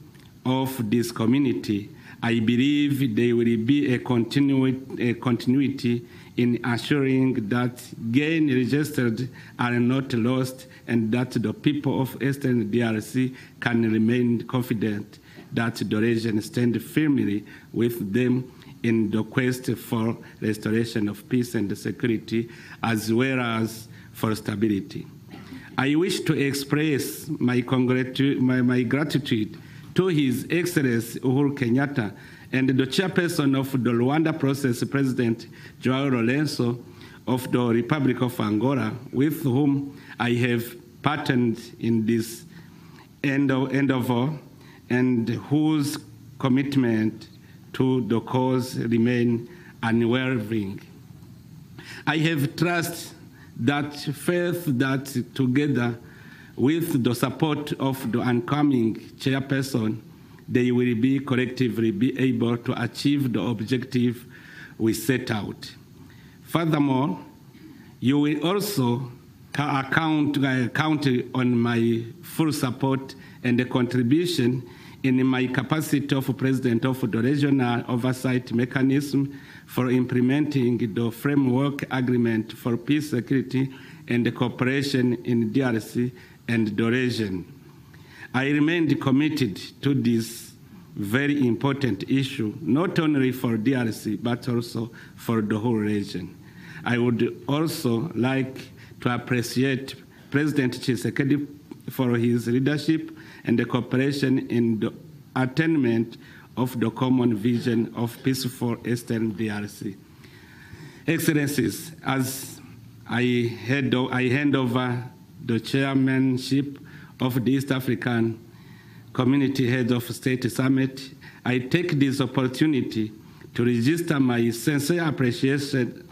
of this community, I believe there will be a continuity in assuring that gains registered are not lost and that the people of Eastern DRC can remain confident that the region stands firmly with them in the quest for restoration of peace and security, as well as for stability. I wish to express my gratitude to His Excellency Uhuru Kenyatta and the chairperson of the Rwanda Process, President Joao Lourenço of the Republic of Angola, with whom I have partnered in this endeavor and whose commitment to the cause remain unwavering. I have trust that faith that together with the support of the incoming chairperson, they will be collectively be able to achieve the objective we set out. Furthermore, you will also count on my full support and the contribution in my capacity of President of the Regional Oversight Mechanism for implementing the Framework Agreement for Peace, Security, and Cooperation in DRC and the region. I remain committed to this very important issue, not only for DRC, but also for the whole region. I would also like to appreciate President Tshisekedi for his leadership and the cooperation in the attainment of the common vision of peaceful Eastern DRC. Excellencies, as I hand over the chairmanship of the East African Community Heads of State Summit, I take this opportunity to register my sincere appreciation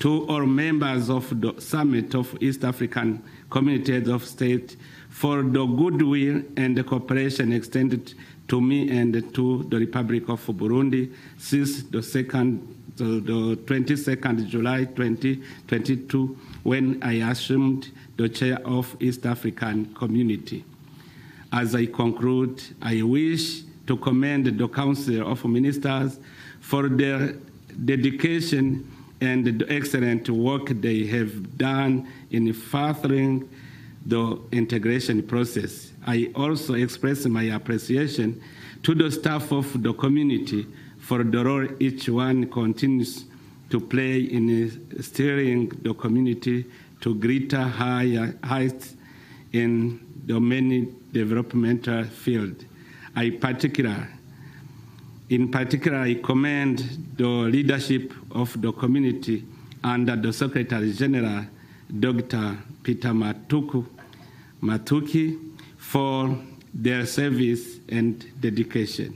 to all members of the Summit of East African Community Heads of State for the goodwill and the cooperation extended to me and to the Republic of Burundi since the 22nd July 2022, when I assumed the chair of East African Community. As I conclude, I wish to commend the Council of Ministers for their dedication and the excellent work they have done in furthering the integration process. I also express my appreciation to the staff of the community for the role each one continues to play in steering the community to greater heights in the many developmental fields. In particular, I commend the leadership of the community under the Secretary General, Dr. Peter Matuki, for their service and dedication.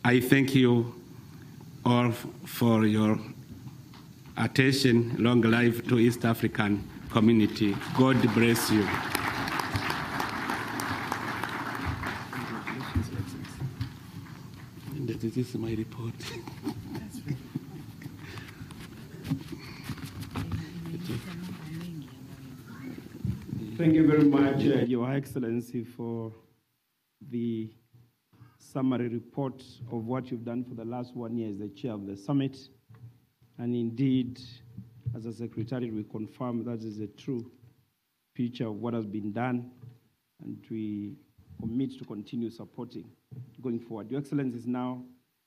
I thank you all for your attention. Long life to East African community. God bless you. This is my report. Thank you very much, Your Excellency, for the summary report of what you've done for the last 1 year as the chair of the summit. And indeed, as a secretary, we confirm that is a true picture of what has been done, and we commit to continue supporting going forward. Your Excellency, now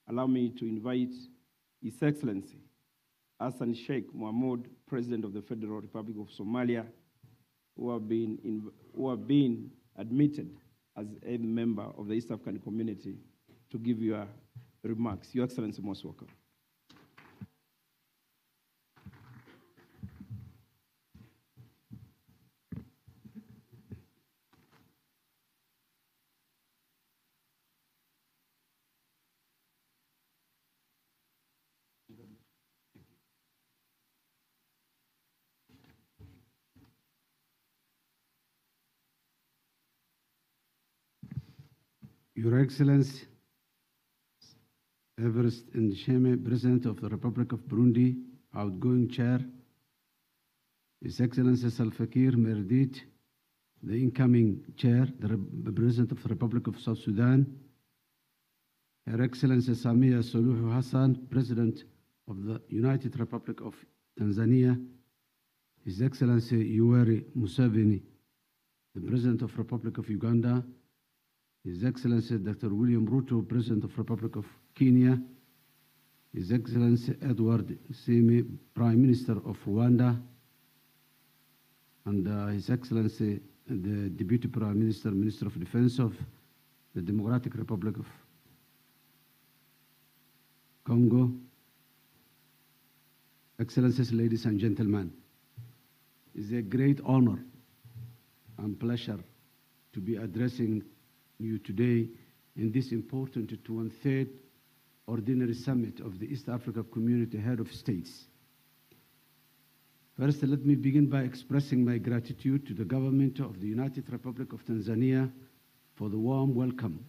allow me to invite His Excellency Hassan Sheikh Mohamud, President of the Federal Republic of Somalia, who have been admitted as a member of the East African community, to give your remarks. Your Excellency, most welcome. Your Excellency, Everest Ndisheme, President of the Republic of Burundi, outgoing Chair, His Excellency Salva Kiir Mayardit, the incoming Chair, the President of the Republic of South Sudan, Her Excellency Samia Suluhu Hassan, President of the United Republic of Tanzania, His Excellency Yoweri Museveni, the President of the Republic of Uganda, His Excellency Dr. William Ruto, President of the Republic of Kenya, His Excellency Edward Simi, Prime Minister of Rwanda, and His Excellency the Deputy Prime Minister, Minister of Defense of the Democratic Republic of Congo. Excellencies, ladies and gentlemen, it's a great honor and pleasure to be addressing you today in this important 1/3 ordinary summit of the East Africa Community Head of States. First, let me begin by expressing my gratitude to the government of the United Republic of Tanzania for the warm welcome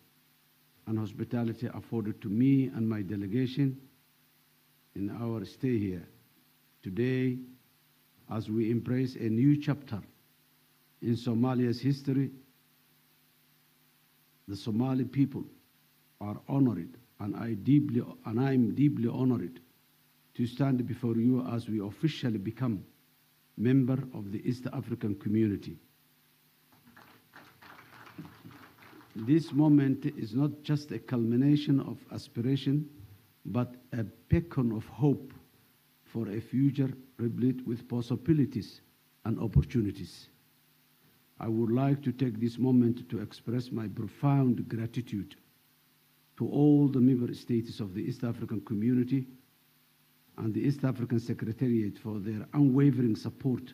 and hospitality afforded to me and my delegation in our stay here today as we embrace a new chapter in Somalia's history. The Somali people are honored, and I am deeply honored to stand before you as we officially become member of the East African community. This moment is not just a culmination of aspiration, but a beacon of hope for a future replete with possibilities and opportunities. I would like to take this moment to express my profound gratitude to all the member states of the East African community and the East African Secretariat for their unwavering support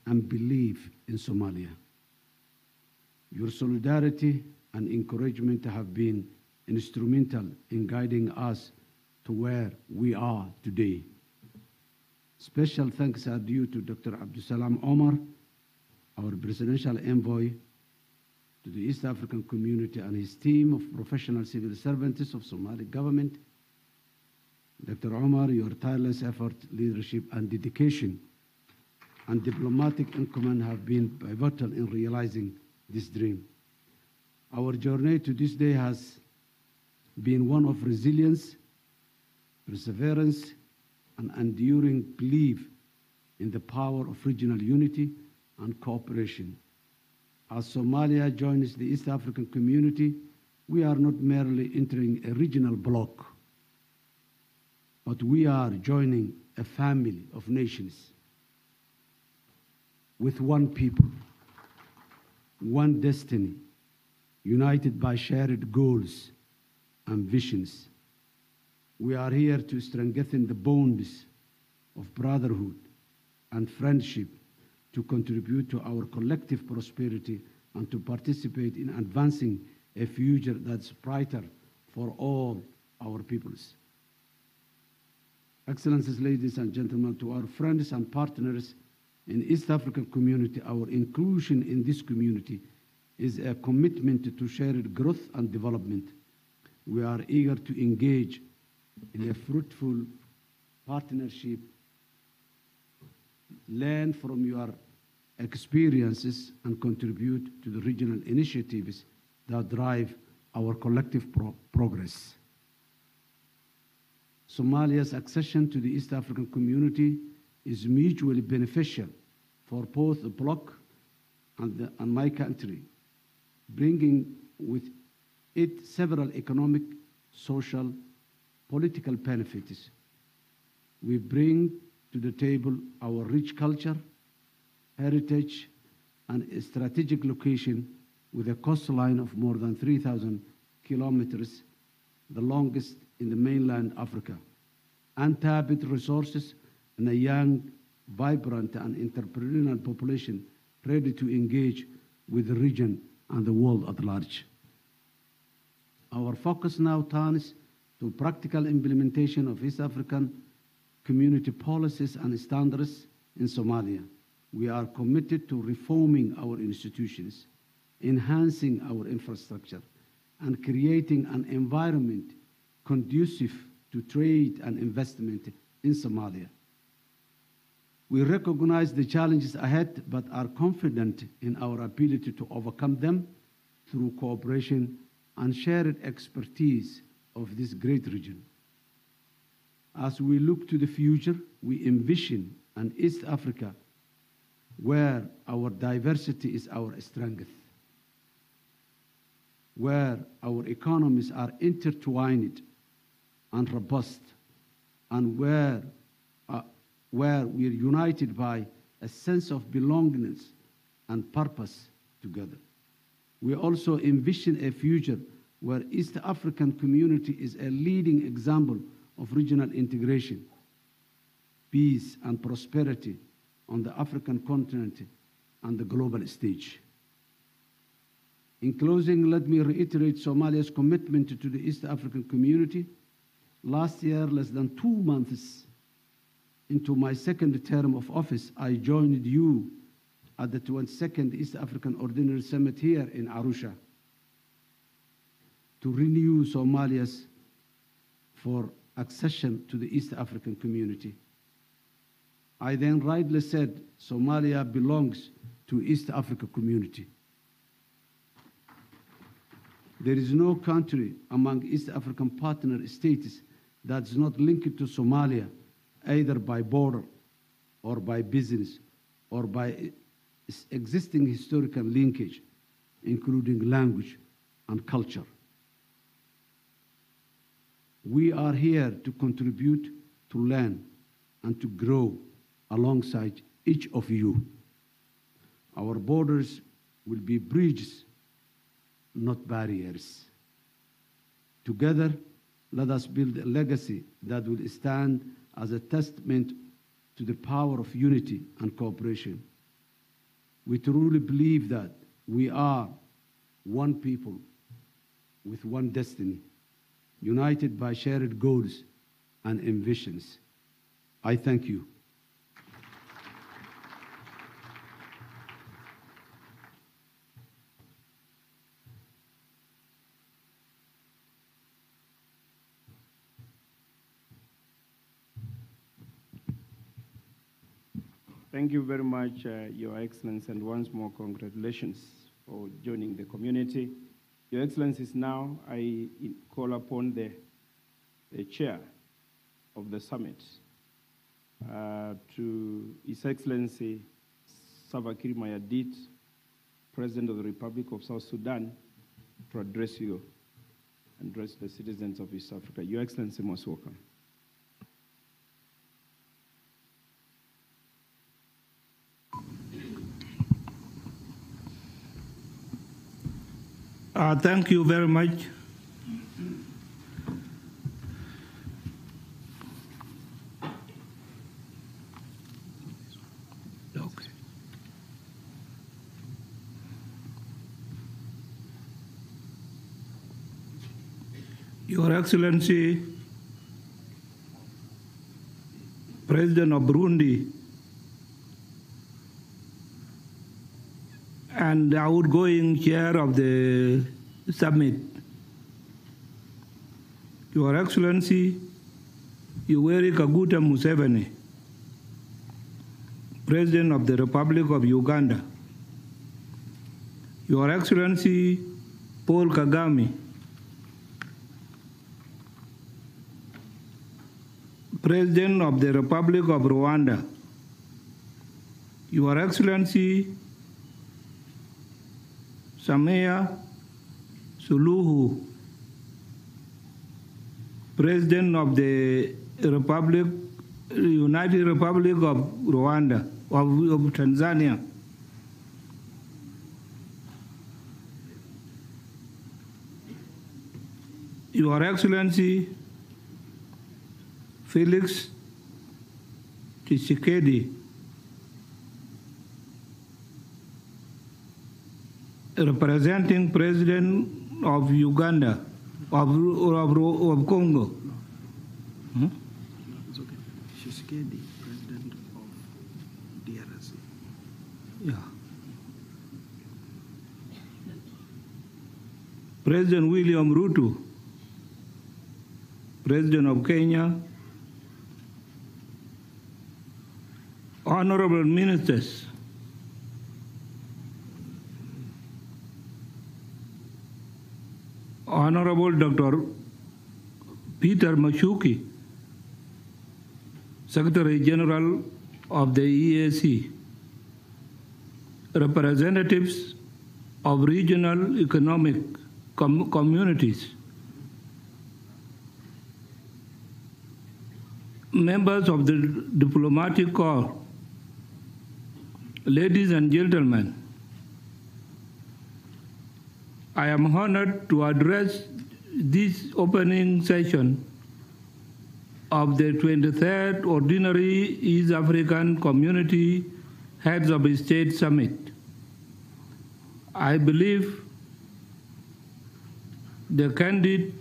and belief in Somalia. Your solidarity and encouragement have been instrumental in guiding us to where we are today. Special thanks are due to Dr. Abdusalam Omar, our presidential envoy to the East African community, and his team of professional civil servants of Somali government. Dr. Omar, your tireless effort, leadership, and dedication and diplomatic acumen have been pivotal in realizing this dream. Our journey to this day has been one of resilience, perseverance, and enduring belief in the power of regional unity and cooperation. As Somalia joins the East African community, we are not merely entering a regional bloc, but we are joining a family of nations with one people, one destiny, united by shared goals and visions. We are here to strengthen the bonds of brotherhood and friendship, to contribute to our collective prosperity, and to participate in advancing a future that's brighter for all our peoples. Excellencies, ladies and gentlemen, to our friends and partners in the East African community, our inclusion in this community is a commitment to shared growth and development. We are eager to engage in a fruitful partnership, learn from your experiences, and contribute to the regional initiatives that drive our collective progress. Somalia's accession to the East African community is mutually beneficial for both the bloc and my country, bringing with it several economic, social, political benefits. We bring to the table our rich culture, heritage, and a strategic location with a coastline of more than 3,000 kilometers, the longest in the mainland Africa, untapped resources, and a young, vibrant, and entrepreneurial population ready to engage with the region and the world at large. Our focus now turns to practical implementation of East African community policies and standards in Somalia. We are committed to reforming our institutions, enhancing our infrastructure, and creating an environment conducive to trade and investment in Somalia. We recognize the challenges ahead, but are confident in our ability to overcome them through cooperation and shared expertise of this great region. As we look to the future, we envision an East Africa where our diversity is our strength, where our economies are intertwined and robust, and where we are united by a sense of belongingness and purpose together. We also envision a future where East African community is a leading example of regional integration, peace, and prosperity on the African continent and the global stage. In closing, let me reiterate Somalia's commitment to the East African community. Last year, less than 2 months into my second term of office, I joined you at the 22nd East African Ordinary Summit here in Arusha to renew Somalia's for accession to the East African community. I then rightly said Somalia belongs to East Africa community. There is no country among East African partner states that's not linked to Somalia, either by border or by business or by existing historical linkage, including language and culture. We are here to contribute, to learn, and to grow alongside each of you. Our borders will be bridges, not barriers. Together, let us build a legacy that will stand as a testament to the power of unity and cooperation. We truly believe that we are one people with one destiny, united by shared goals and ambitions. I thank you. Thank you very much, Your Excellency, and once more, congratulations for joining the community. Your Excellencies, now I call upon the chair of the summit, to His Excellency Salva Kiir Mayardit, President of the Republic of South Sudan, to address you, address the citizens of East Africa. Your Excellency, most welcome. Thank you very much. Okay. Your Excellency, President of Burundi, and outgoing chair of the summit, Your Excellency Yoweri Kaguta Museveni, President of the Republic of Uganda, Your Excellency Paul Kagame, President of the Republic of Rwanda, Your Excellency Samia Suluhu President of the United Republic of Rwanda, of Tanzania, Your Excellency Felix Tshisekedi, representing President of Uganda, of Congo. It's okay. Tshisekedi, President of DRC. Yeah. President William Ruto, President of Kenya, honorable ministers, Honorable Dr. Peter Machuki, Secretary General of the EAC, representatives of regional economic communities, members of the diplomatic corps, ladies and gentlemen, I am honored to address this opening session of the 23rd Ordinary East African Community Heads of State Summit. I believe the candid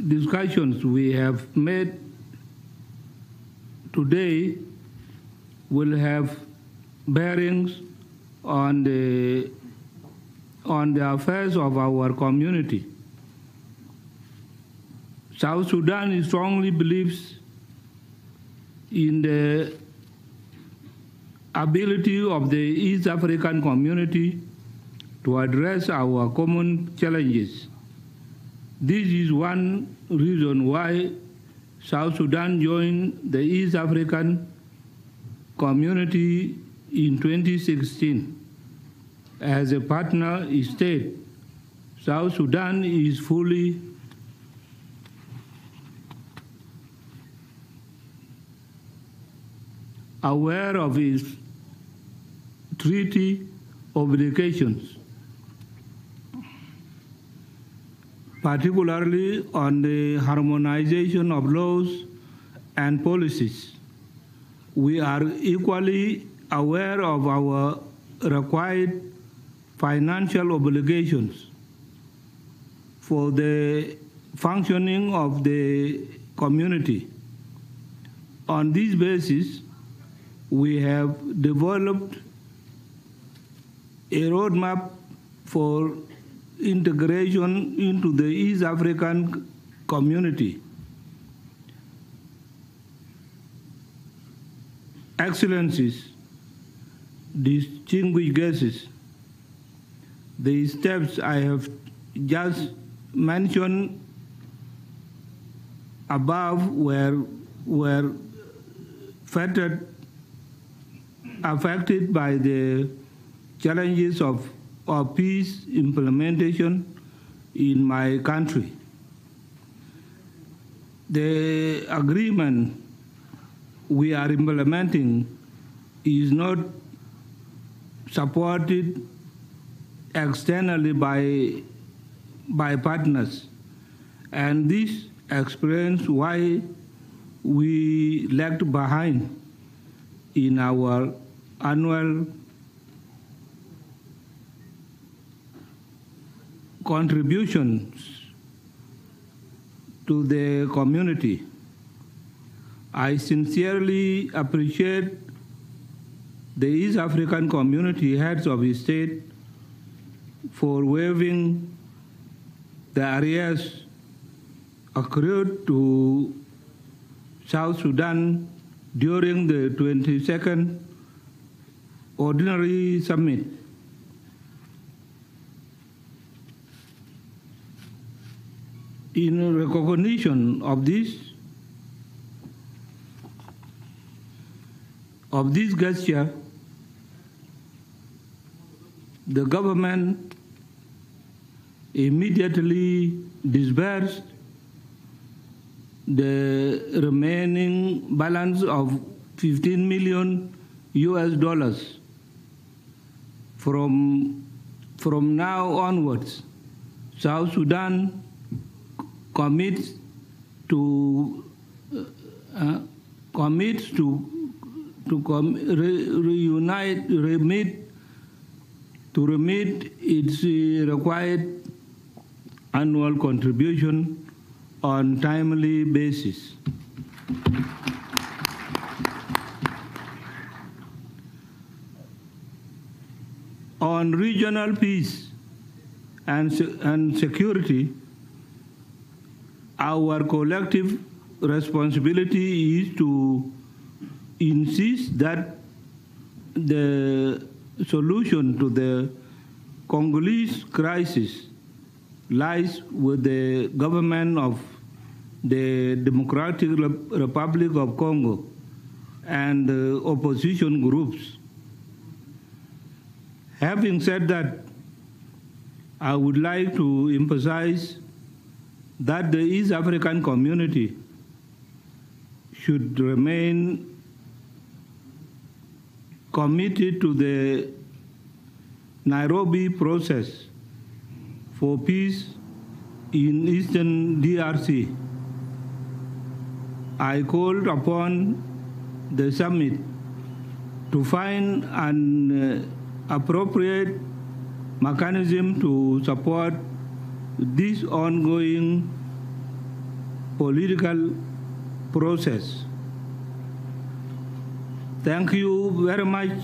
discussions we have made today will have bearings on the affairs of our community. South Sudan strongly believes in the ability of the East African community to address our common challenges. This is one reason why South Sudan joined the East African community in 2016. As a partner state, South Sudan is fully aware of its treaty obligations, particularly on the harmonization of laws and policies. We are equally aware of our required financial obligations for the functioning of the community. On this basis, we have developed a roadmap for integration into the East African community. Excellencies, distinguished guests, the steps I have just mentioned above were affected by the challenges of peace implementation in my country. The agreement we are implementing is not supported externally by partners, and this explains why we lagged behind in our annual contributions to the community. I sincerely appreciate the East African community heads of state for waiving the arrears accrued to South Sudan during the 22nd Ordinary Summit. In recognition of this gesture, the government immediately disbursed the remaining balance of $15 million from now onwards. South Sudan commits to remit its required annual contribution on timely basis. On regional peace and security, our collective responsibility is to insist that the solution to the Congolese crisis lies with the government of the Democratic Republic of Congo and opposition groups. Having said that, I would like to emphasize that the East African community should remain committed to the Nairobi process for peace in Eastern DRC. I called upon the summit to find an appropriate mechanism to support this ongoing political process. Thank you very much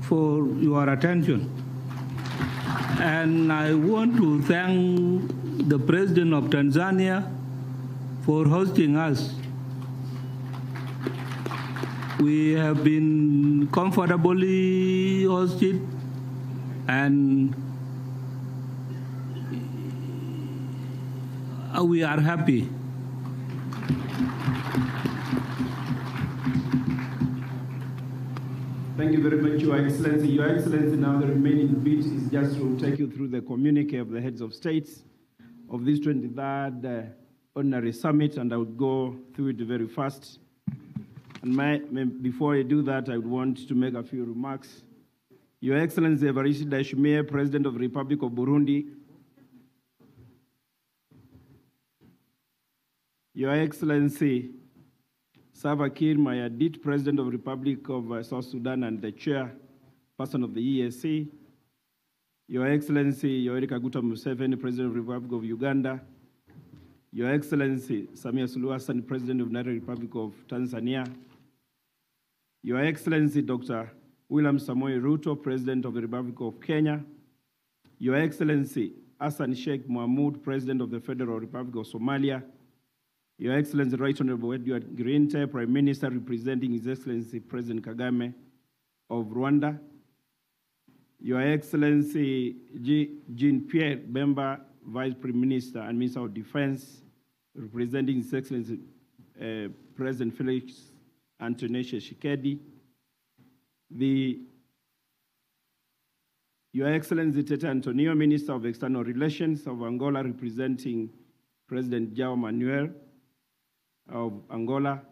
for your attention. And I want to thank the President of Tanzania for hosting us. We have been comfortably hosted, and we are happy. Thank you very much, Your Excellency. Your Excellency, now the remaining bit is just to take you through the communique of the heads of states of this 23rd Ordinary Summit, and I will go through it very fast. And before I do that, I would want to make a few remarks. Your Excellency Evariste Ndayishimiye, President of the Republic of Burundi. Your Excellency Salva Kiir Mayardit, President of the Republic of South Sudan and the Chairperson of the EAC. Your Excellency Yoweri Kaguta Museveni, President of the Republic of Uganda. Your Excellency Samia Suluhu Hassan, President of the United Republic of Tanzania. Your Excellency Dr. William Samoei Ruto, President of the Republic of Kenya. Your Excellency Hassan Sheikh Mohamud, President of the Federal Republic of Somalia. Your Excellency Right Honorable Edward Grinte, Prime Minister representing His Excellency President Kagame of Rwanda. Your Excellency Jean-Pierre Bemba, Vice Prime Minister and Minister of Defense, representing His Excellency President Felix Antoine Tshisekedi. Your Excellency Tete Antonio, Minister of External Relations of Angola, representing President João Manuel of Angola.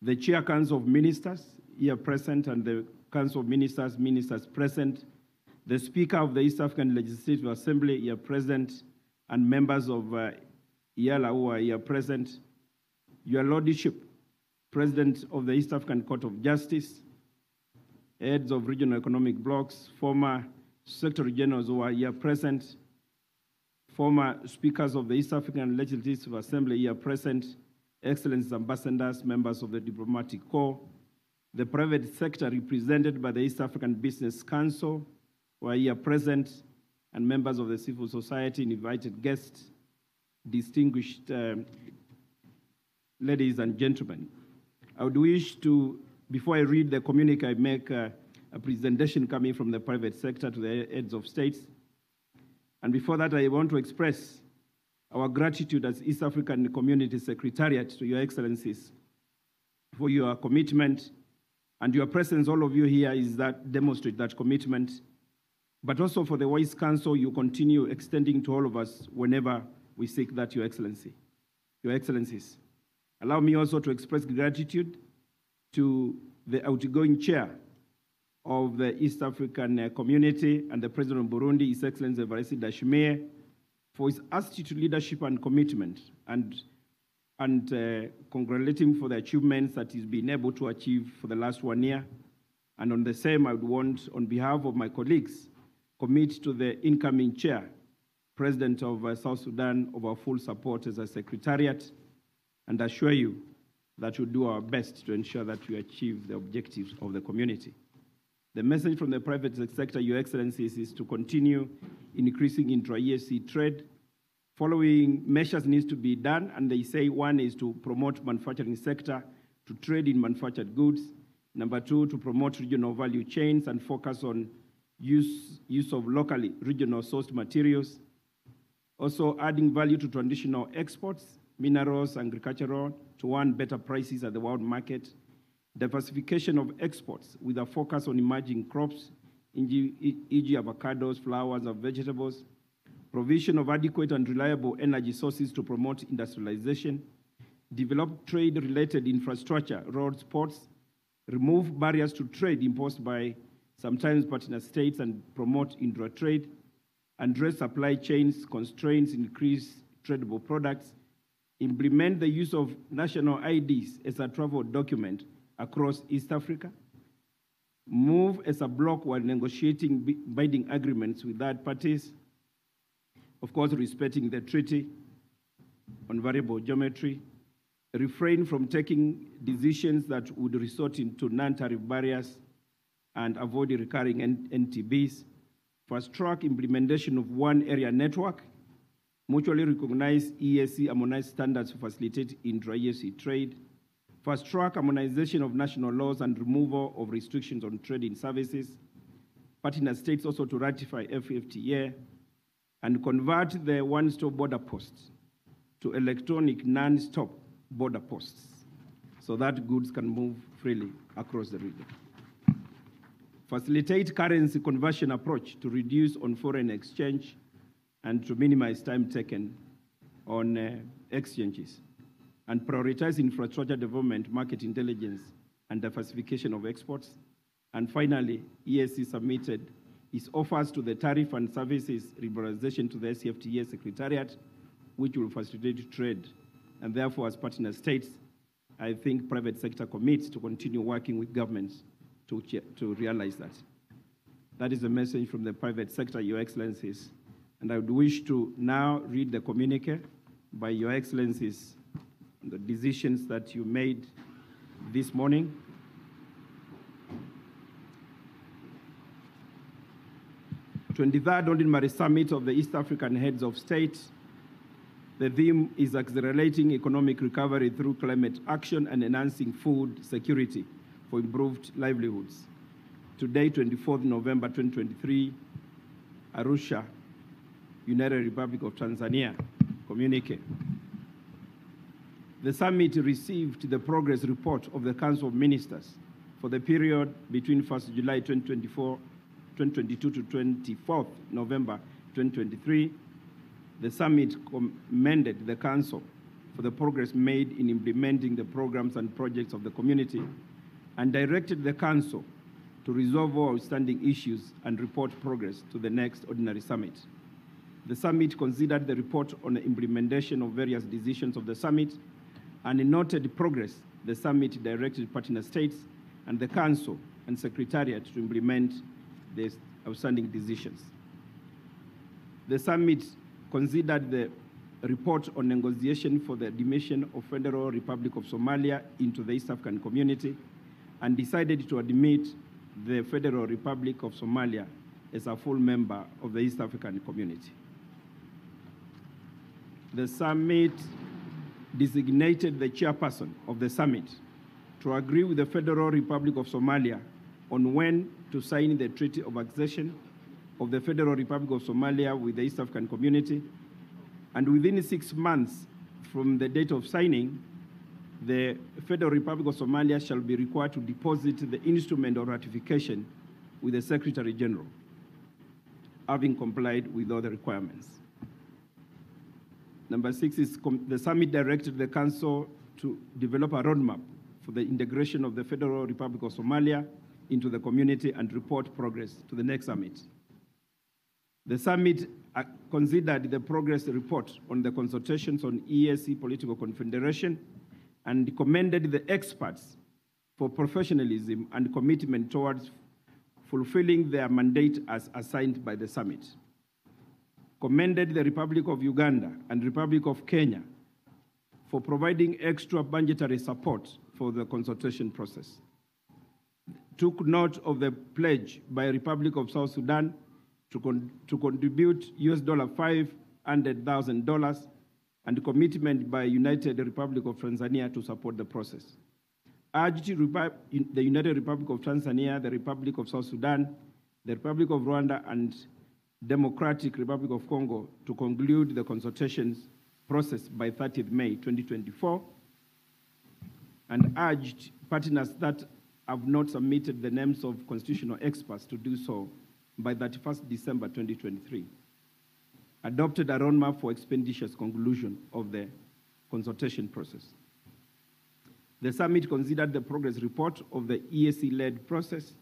The Chair Council of Ministers here present, and the Council of Ministers present. The Speaker of the East African Legislative Assembly here present, and members of IALA who are here present. Your Lordship, President of the East African Court of Justice, heads of regional economic blocks, former Secretary Generals who are here present, former speakers of the East African Legislative Assembly here present, Excellencies, ambassadors, members of the diplomatic corps, the private sector represented by the East African Business Council who are here present, and members of the civil society, invited guests, distinguished ladies and gentlemen. I would wish to, before I read the communique, I make a presentation coming from the private sector to the heads of states. And before that, I want to express our gratitude as East African Community Secretariat to Your Excellencies for your commitment, and your presence, all of you here, is that demonstrate that commitment, but also for the wise counsel you continue extending to all of us whenever we seek that, Your Excellency. Your Excellencies. Allow me also to express gratitude to the outgoing chair of the East African community and the President of Burundi, His Excellency Rais Ndayishimiye, for his attitude, leadership, and commitment, and congratulate him for the achievements that he's been able to achieve for the last 1 year. And on the same, I would want, on behalf of my colleagues, commit to the incoming chair, President of South Sudan, of our full support as a secretariat, and assure you that we'll do our best to ensure that we achieve the objectives of the community. The message from the private sector, Your Excellencies, is to continue increasing intra-EAC trade. Following measures needs to be done, and they say one is to promote manufacturing sector, to trade in manufactured goods. Number two, to promote regional value chains and focus on use of locally regional sourced materials. Also adding value to traditional exports, minerals, agricultural, to earn better prices at the world market. Diversification of exports with a focus on emerging crops, e.g. avocados, flowers, and vegetables. Provision of adequate and reliable energy sources to promote industrialization. Develop trade-related infrastructure, roads, ports. Remove barriers to trade imposed by sometimes partner states and promote intra-trade. Address supply chains constraints, increase tradable products. Implement the use of national IDs as a travel document across East Africa. Move as a bloc while negotiating binding agreements with third parties. Of course, respecting the treaty on variable geometry. Refrain from taking decisions that would resort into non-tariff barriers and avoid recurring NTBs. Fast-track implementation of one area network. Mutually recognize EAC harmonized standards to facilitate intra-EAC trade. Fast-track harmonization of national laws and removal of restrictions on trade in services. Partner states also to ratify FFTA and convert the one-stop border posts to electronic non-stop border posts so that goods can move freely across the region. Facilitate currency conversion approach to reduce on foreign exchange and to minimize time taken on exchanges, and prioritize infrastructure development, market intelligence, and diversification of exports. And finally, EAC submitted its offers to the tariff and services liberalization to the SCFTA Secretariat, which will facilitate trade. And therefore, as partner states, I think private sector commits to continue working with governments to realize that. That is the message from the private sector, Your Excellencies. And I would wish to now read the communique by Your Excellencies, the decisions that you made this morning. The 23rd Ordinary Summit of the East African Heads of State. The theme is accelerating economic recovery through climate action and enhancing food security for improved livelihoods. Today, 24th November 2023, Arusha, United Republic of Tanzania, communique. The summit received the progress report of the Council of Ministers for the period between 1st July 2022 to 24th November 2023. The summit commended the Council for the progress made in implementing the programs and projects of the community and directed the Council to resolve all outstanding issues and report progress to the next ordinary summit. The summit considered the report on the implementation of various decisions of the summit and noted progress. The summit directed partner states and the Council and Secretariat to implement the outstanding decisions. The summit considered the report on negotiation for the admission of Federal Republic of Somalia into the East African Community and decided to admit the Federal Republic of Somalia as a full member of the East African Community. The summit designated the chairperson of the summit to agree with the Federal Republic of Somalia on when to sign the Treaty of Accession of the Federal Republic of Somalia with the East African Community, and within 6 months from the date of signing, the Federal Republic of Somalia shall be required to deposit the instrument of ratification with the Secretary General, having complied with all the requirements. Number 6 is the summit directed the Council to develop a roadmap for the integration of the Federal Republic of Somalia into the community and report progress to the next summit. The summit considered the progress report on the consultations on EAC Political Confederation and commended the experts for professionalism and commitment towards fulfilling their mandate as assigned by the summit. Commended the Republic of Uganda and Republic of Kenya for providing extra budgetary support for the consultation process. Took note of the pledge by Republic of South Sudan to contribute $500,000 and commitment by United Republic of Tanzania to support the process. Urged the United Republic of Tanzania, the Republic of South Sudan, the Republic of Rwanda, and Democratic Republic of Congo to conclude the consultations process by 30th May 2024, and urged partners that have not submitted the names of constitutional experts to do so by 31st December 2023. Adopted a roadmap for expeditious conclusion of the consultation process. The summit considered the progress report of the EAC-led process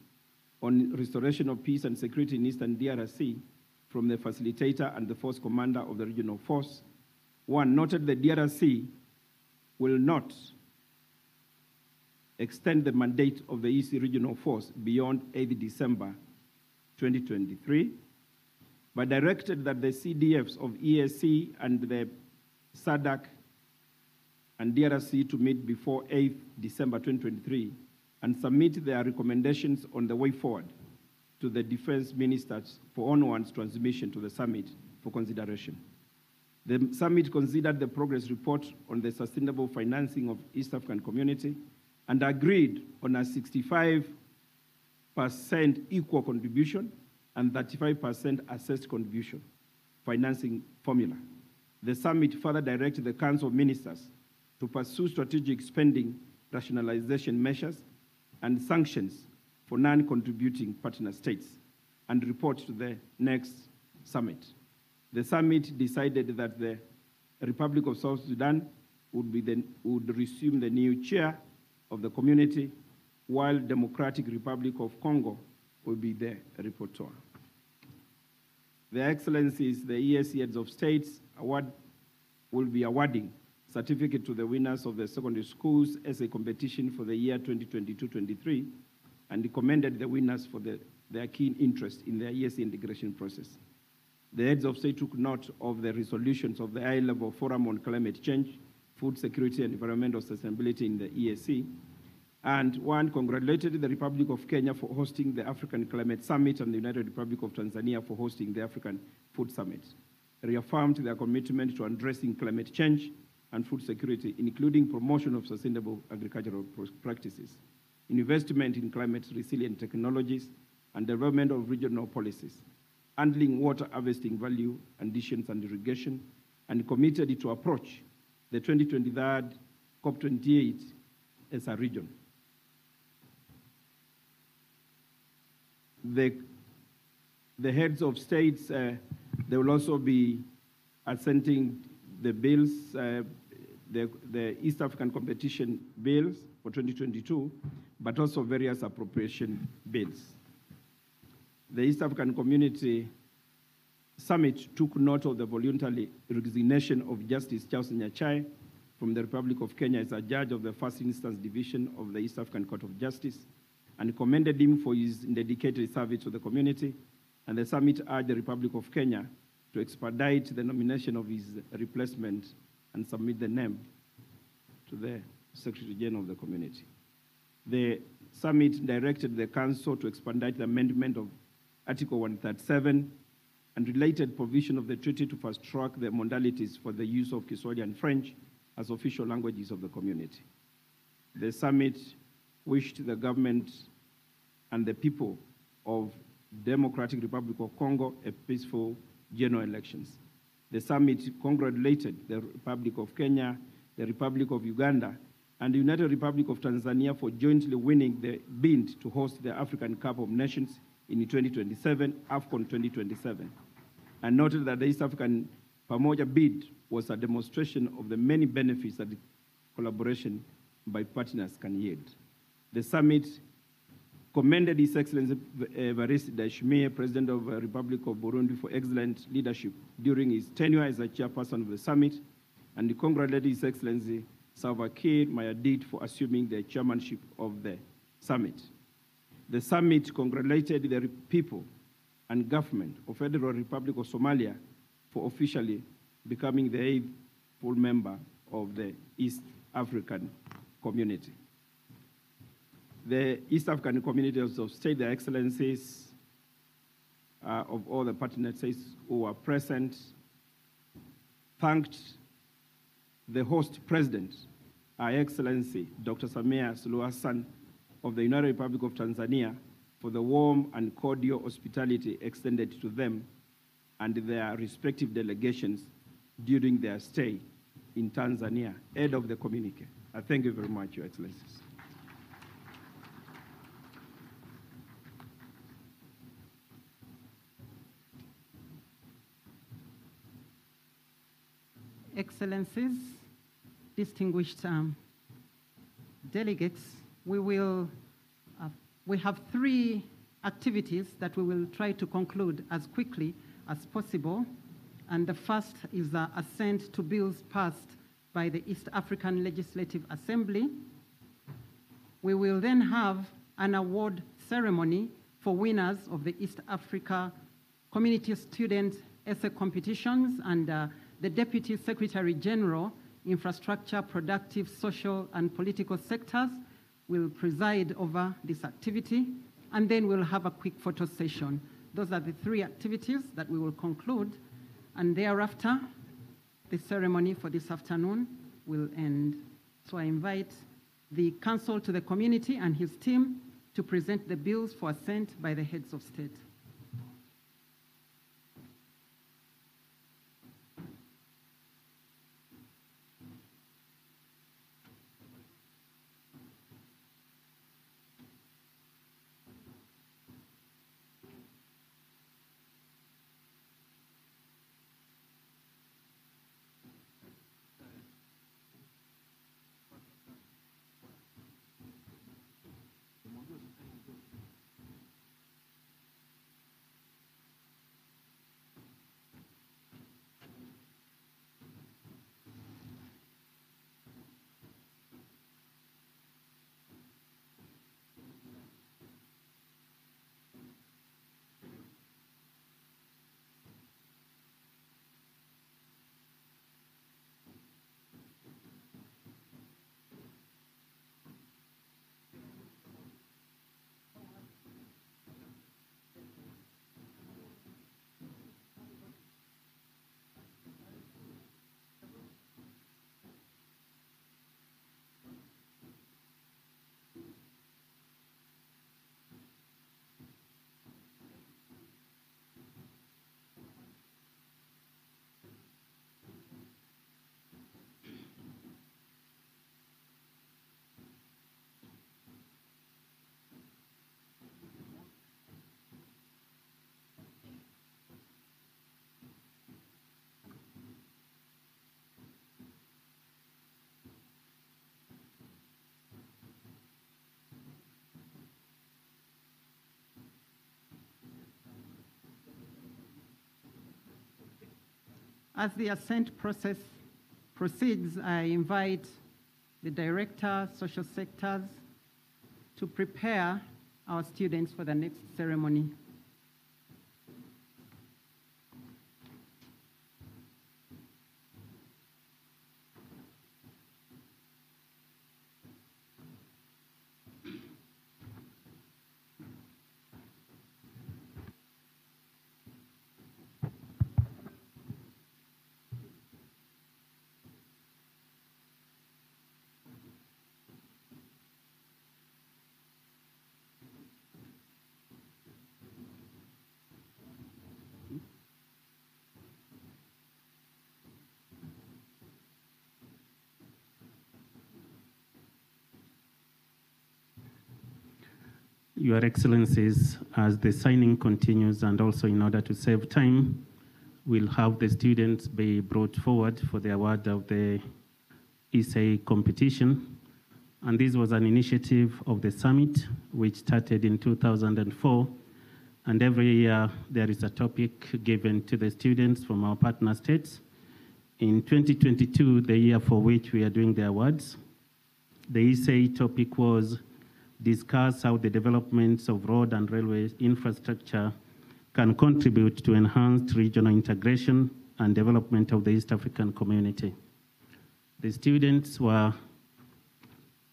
on restoration of peace and security in Eastern DRC from the facilitator and the force commander of the regional force. One, noted the DRC will not extend the mandate of the EAC regional force beyond 8th December 2023, but directed that the CDFs of EAC and the SADC and DRC to meet before 8th December 2023 and submit their recommendations on the way forward to the defense ministers for onwards transmission to the summit for consideration. The summit considered the progress report on the sustainable financing of East African community and agreed on a 65% equal contribution and 35% assessed contribution financing formula. The summit further directed the Council of Ministers to pursue strategic spending rationalization measures and sanctions for non-contributing partner states and report to the next summit. The summit decided that the Republic of South Sudan would resume the new chair of the community, while Democratic Republic of Congo will be the rapporteur. Their Excellencies, the EAC heads of states will be awarding certificate to the winners of the secondary schools essay competition for the year 2022-23 and commended the winners for their keen interest in the EAC integration process. The heads of state took note of the resolutions of the high-level forum on climate change, food security, and environmental sustainability in the EAC, and one, congratulated the Republic of Kenya for hosting the African Climate Summit and the United Republic of Tanzania for hosting the African Food Summit, reaffirmed their commitment to addressing climate change and food security, including promotion of sustainable agricultural practices, investment in climate-resilient technologies, and development of regional policies, handling water harvesting value additions and irrigation, and committed to approach the 2023 COP28 as a region. The heads of states, they will also be assenting the bills, the East African competition bills for 2022, but also various appropriation bills. The East African Community Summit took note of the voluntary resignation of Justice Charles Nyachai from the Republic of Kenya as a judge of the First Instance Division of the East African Court of Justice and commended him for his dedicated service to the community. And the summit urged the Republic of Kenya to expedite the nomination of his replacement and submit the name to the Secretary General of the community. The summit directed the Council to expedite the amendment of Article 137 and related provision of the treaty to fast-track the modalities for the use of Kiswahili and French as official languages of the community. The summit wished the government and the people of Democratic Republic of Congo a peaceful general elections. The summit congratulated the Republic of Kenya, the Republic of Uganda, and the United Republic of Tanzania for jointly winning the bid to host the African Cup of Nations in 2027, AFCON 2027, and noted that the East African Pamoja bid was a demonstration of the many benefits that collaboration by partners can yield. The summit commended His Excellency Evariste Ndayishimiye, President of the Republic of Burundi, for excellent leadership during his tenure as a chairperson of the summit, and congratulated His Excellency Salva Kiir Mayardit for assuming the chairmanship of the summit. The summit congratulated the people and government of Federal Republic of Somalia for officially becoming the 8th full member of the East African Community. The East African Community also stated their excellencies of all the partner states who were present, thanked the host president, Her Excellency Dr. Samia Suluhu Hassan of the United Republic of Tanzania, for the warm and cordial hospitality extended to them and their respective delegations during their stay in Tanzania. Head of the communique. I thank you very much, Your Excellencies. Excellencies, distinguished delegates, we have 3 activities that we will try to conclude as quickly as possible. And the first is the assent to bills passed by the East African Legislative Assembly. We will then have an award ceremony for winners of the East Africa Community Student Essay Competitions, and the Deputy Secretary General, Infrastructure, Productive, Social, and Political Sectors will preside over this activity, and then we'll have a quick photo session. Those are the 3 activities that we will conclude, and thereafter, the ceremony for this afternoon will end. So I invite the Counsel to the Community and his team to present the bills for assent by the heads of state. As the assent process proceeds, I invite the Director, Social Sectors, to prepare our students for the next ceremony. Your Excellencies, as the signing continues and also in order to save time, we'll have the students be brought forward for the award of the essay competition. And this was an initiative of the summit, which started in 2004. And every year there is a topic given to the students from our partner states. In 2022, the year for which we are doing the awards, the essay topic was discuss how the developments of road and railway infrastructure can contribute to enhanced regional integration and development of the East African community. The students were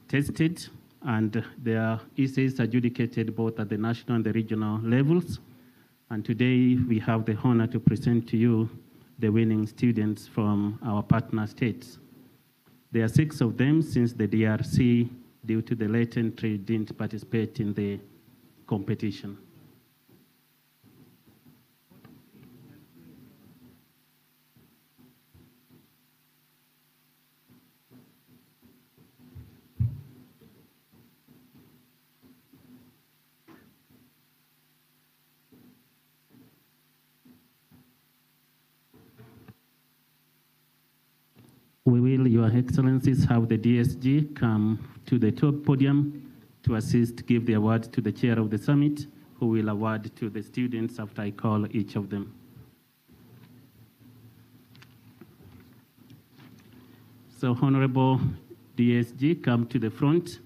tested and their essays adjudicated both at the national and the regional levels. And today we have the honor to present to you the winning students from our partner states. There are 6 of them, since the DRC, due to the late entry, didn't participate in the competition. We will, Your Excellencies, have the DSG come to the top podium to assist, give the award to the chair of the summit, who will award to the students after I call each of them. So, Honorable DSG, come to the front.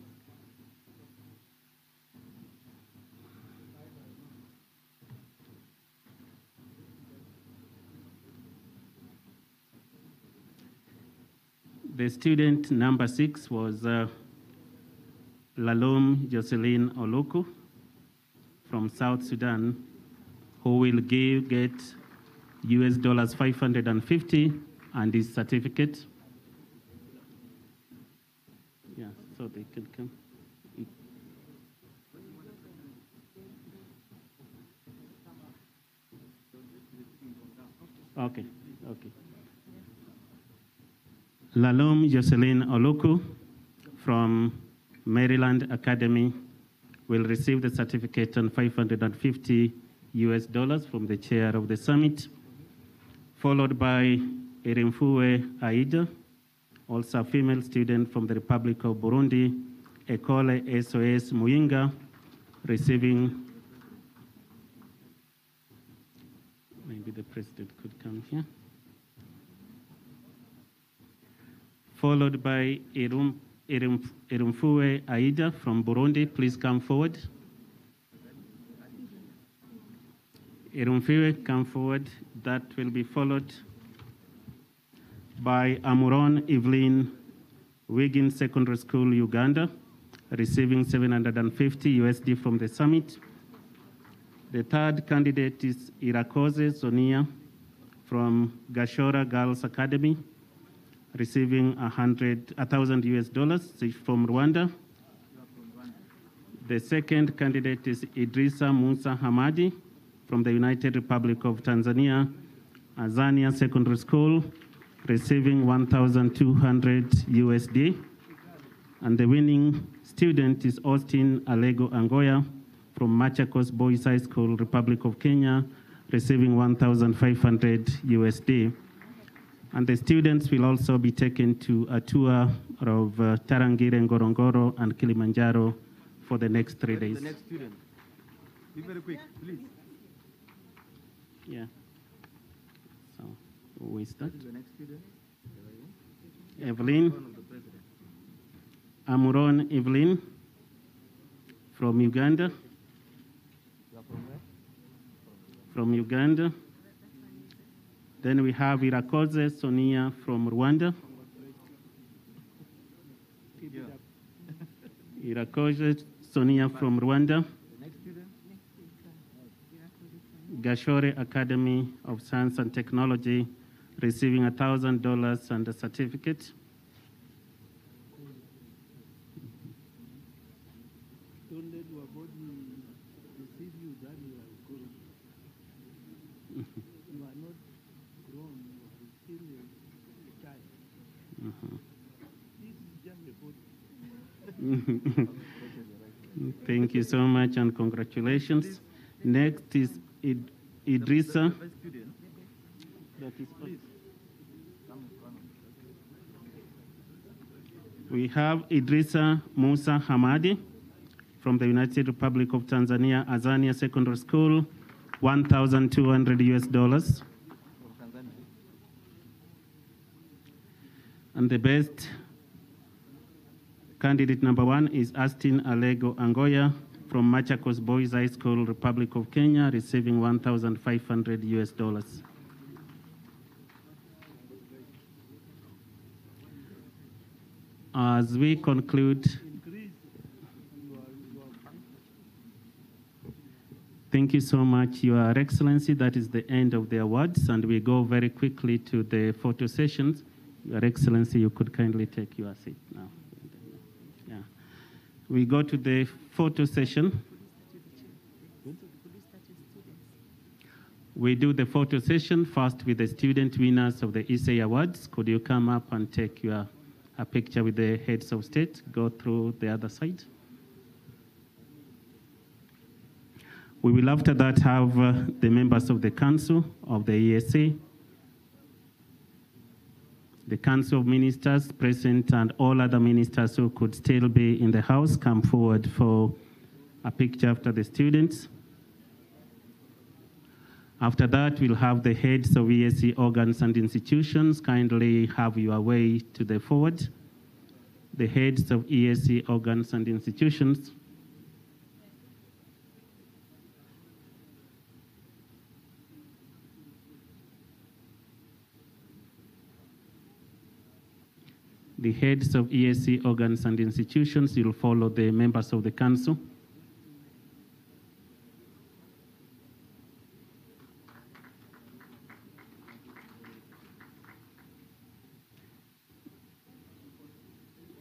The student number 6 was Lalom Jocelyn Oluku from South Sudan, who will get US dollars 550 and his certificate. Yeah, so they can come. Okay, okay. Lalom Jocelyn Oluku from Maryland Academy will receive the certificate and 550 US dollars from the chair of the summit, followed by Irimfue Aida, also a female student from the Republic of Burundi, Ecole SOS Muyinga, receiving, maybe the president could come here, followed by Irimfue Aida from Burundi. Please come forward. Irimfue, come forward. That will be followed by Amuron Evelyn, Wiggins Secondary School, Uganda, receiving 750 USD from the summit. The third candidate is Irakoze Sonia from Gashora Girls Academy, receiving 1,000 US dollars from Rwanda. The second candidate is Idrisa Musa Hamadi from the United Republic of Tanzania, Azania Secondary School, receiving 1,200 USD. And the winning student is Austin Alego Angoya from Machakos Boys High School, Republic of Kenya, receiving 1,500 USD. And the students will also be taken to a tour of Tarangire, Ngorongoro, and Kilimanjaro for the next 3 days. The next student. Be very quick, please. Yeah. So we start. The next student. Evelyn. Amuron Evelyn from Uganda. From Uganda. Then we have Irakoze Sonia from Rwanda. Irakoze Sonia from Rwanda. Gashore Academy of Science and Technology, receiving $1,000 and a certificate. Thank you so much and congratulations. Next is Idrisa. We have Idrisa Musa Hamadi from the United Republic of Tanzania, Azania Secondary School, $1,200. And the best candidate number 1 is Astin Alego Angoya from Machakos Boys High School, Republic of Kenya, receiving $1,500. As we conclude, thank you so much, Your Excellency. That is the end of the awards, and we go very quickly to the photo sessions. Your Excellency, you could kindly take your seat now. Yeah. We go to the photo session. We do the photo session first with the student winners of the ESA Awards. Could you come up and take a picture with the heads of state? Go through the other side. We will after that have the members of the Council of the ESA, the Council of Ministers present, and all other ministers who could still be in the house come forward for a picture after the students. After that, we'll have the heads of ESA organs and institutions kindly have your way to the forward. The heads of ESA organs and institutions. The heads of ESA organs and institutions will follow the members of the council.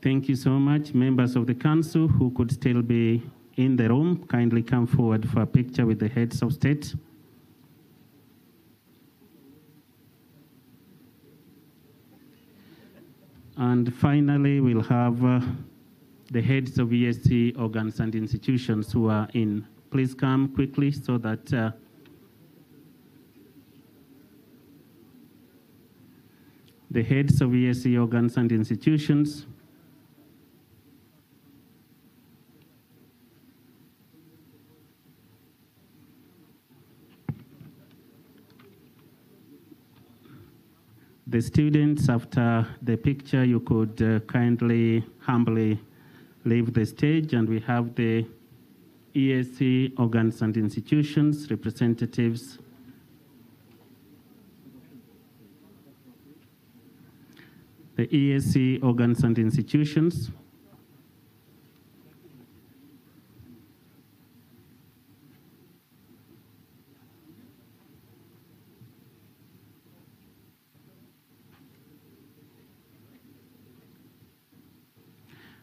Thank you so much. Members of the council who could still be in the room, kindly come forward for a picture with the heads of state. And finally, we'll have the heads of ESC organs and institutions who are in. Please come quickly so that the heads of ESC organs and institutions. The students, after the picture, you could kindly, humbly leave the stage, and we have the ESC organs and institutions representatives. The ESC organs and institutions.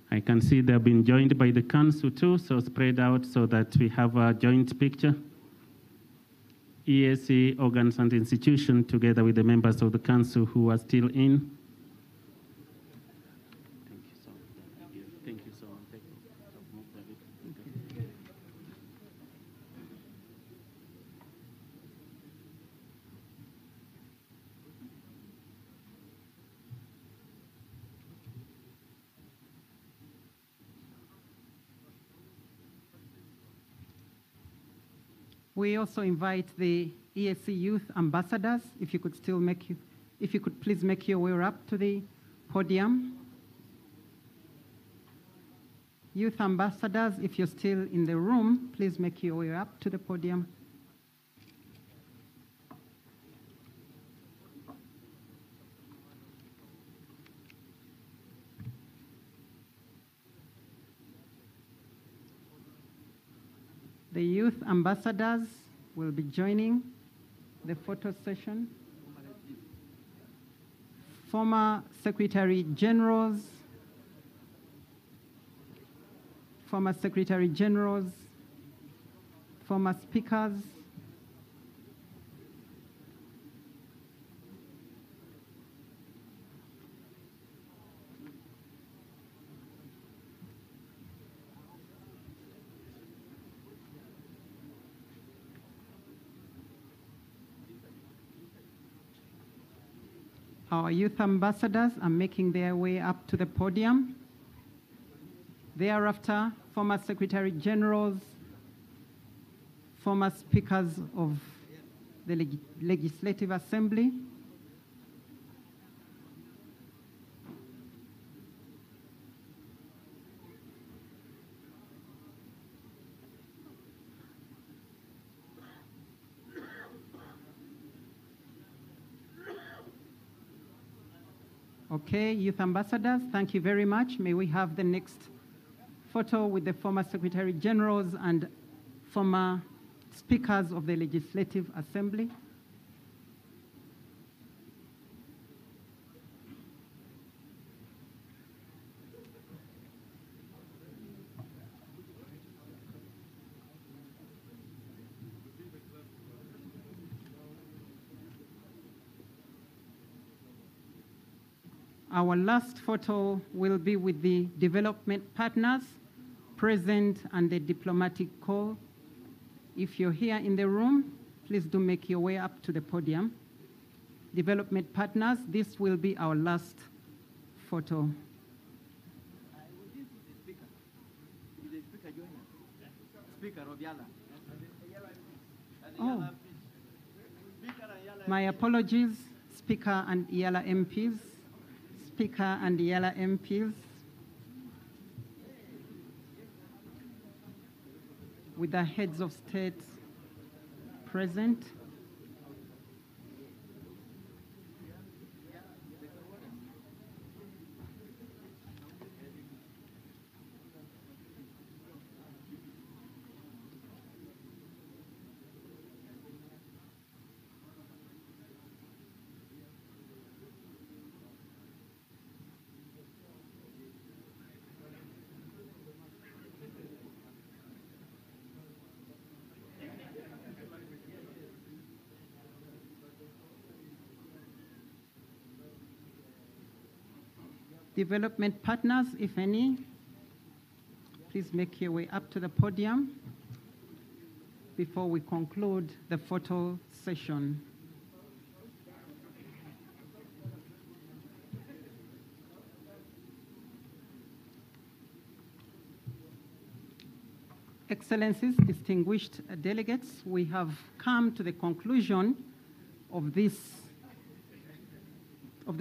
I can see they've been joined by the council too, so spread out so that we have a joint picture. ESC organs and institution together with the members of the council who are still in. Thank you so much. Thank you so much. We also invite the ESC youth ambassadors, if you could please make your way up to the podium. Youth ambassadors, if you're still in the room, please make your way up to the podium. The youth ambassadors will be joining the photo session. Former Secretary Generals, former Secretary Generals, former speakers, Our youth ambassadors are making their way up to the podium. Thereafter, former Secretary Generals, former speakers of the Legislative Assembly, Okay, youth ambassadors, thank you very much. May we have the next photo with the former Secretary Generals and former speakers of the Legislative Assembly. Our last photo will be with the development partners present and the diplomatic corps. If you're here in the room, please do make your way up to the podium. Development partners, this will be our last photo. Oh, my apologies, Speaker and Iyala MPs. Speaker and Iyala MPs. With the heads of state present. Development partners, if any, please make your way up to the podium before we conclude the photo session. Excellencies, distinguished delegates, we have come to the conclusion of the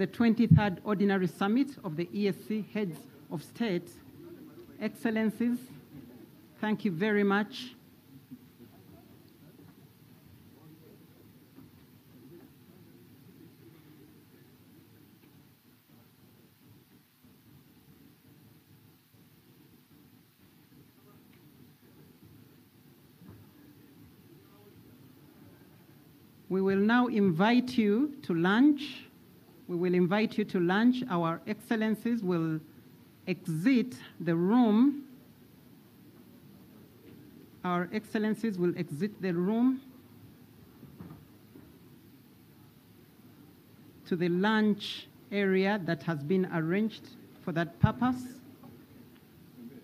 23rd Ordinary Summit of the ESC Heads of State. Excellencies, thank you very much. We will now invite you to lunch. We will invite you to lunch. Our excellencies will exit the room. Our excellencies will exit the room to the lunch area that has been arranged for that purpose.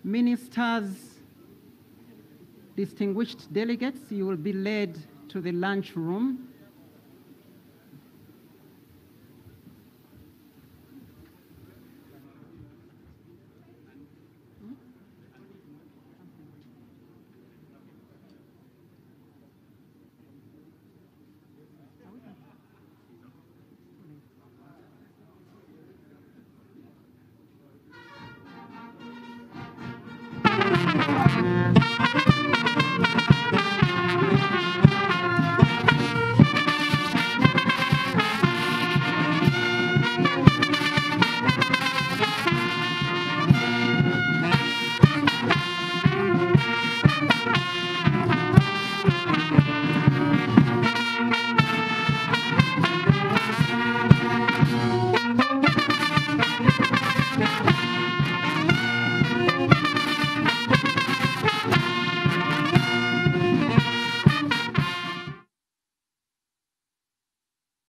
Ministers, distinguished delegates, you will be led to the lunch room.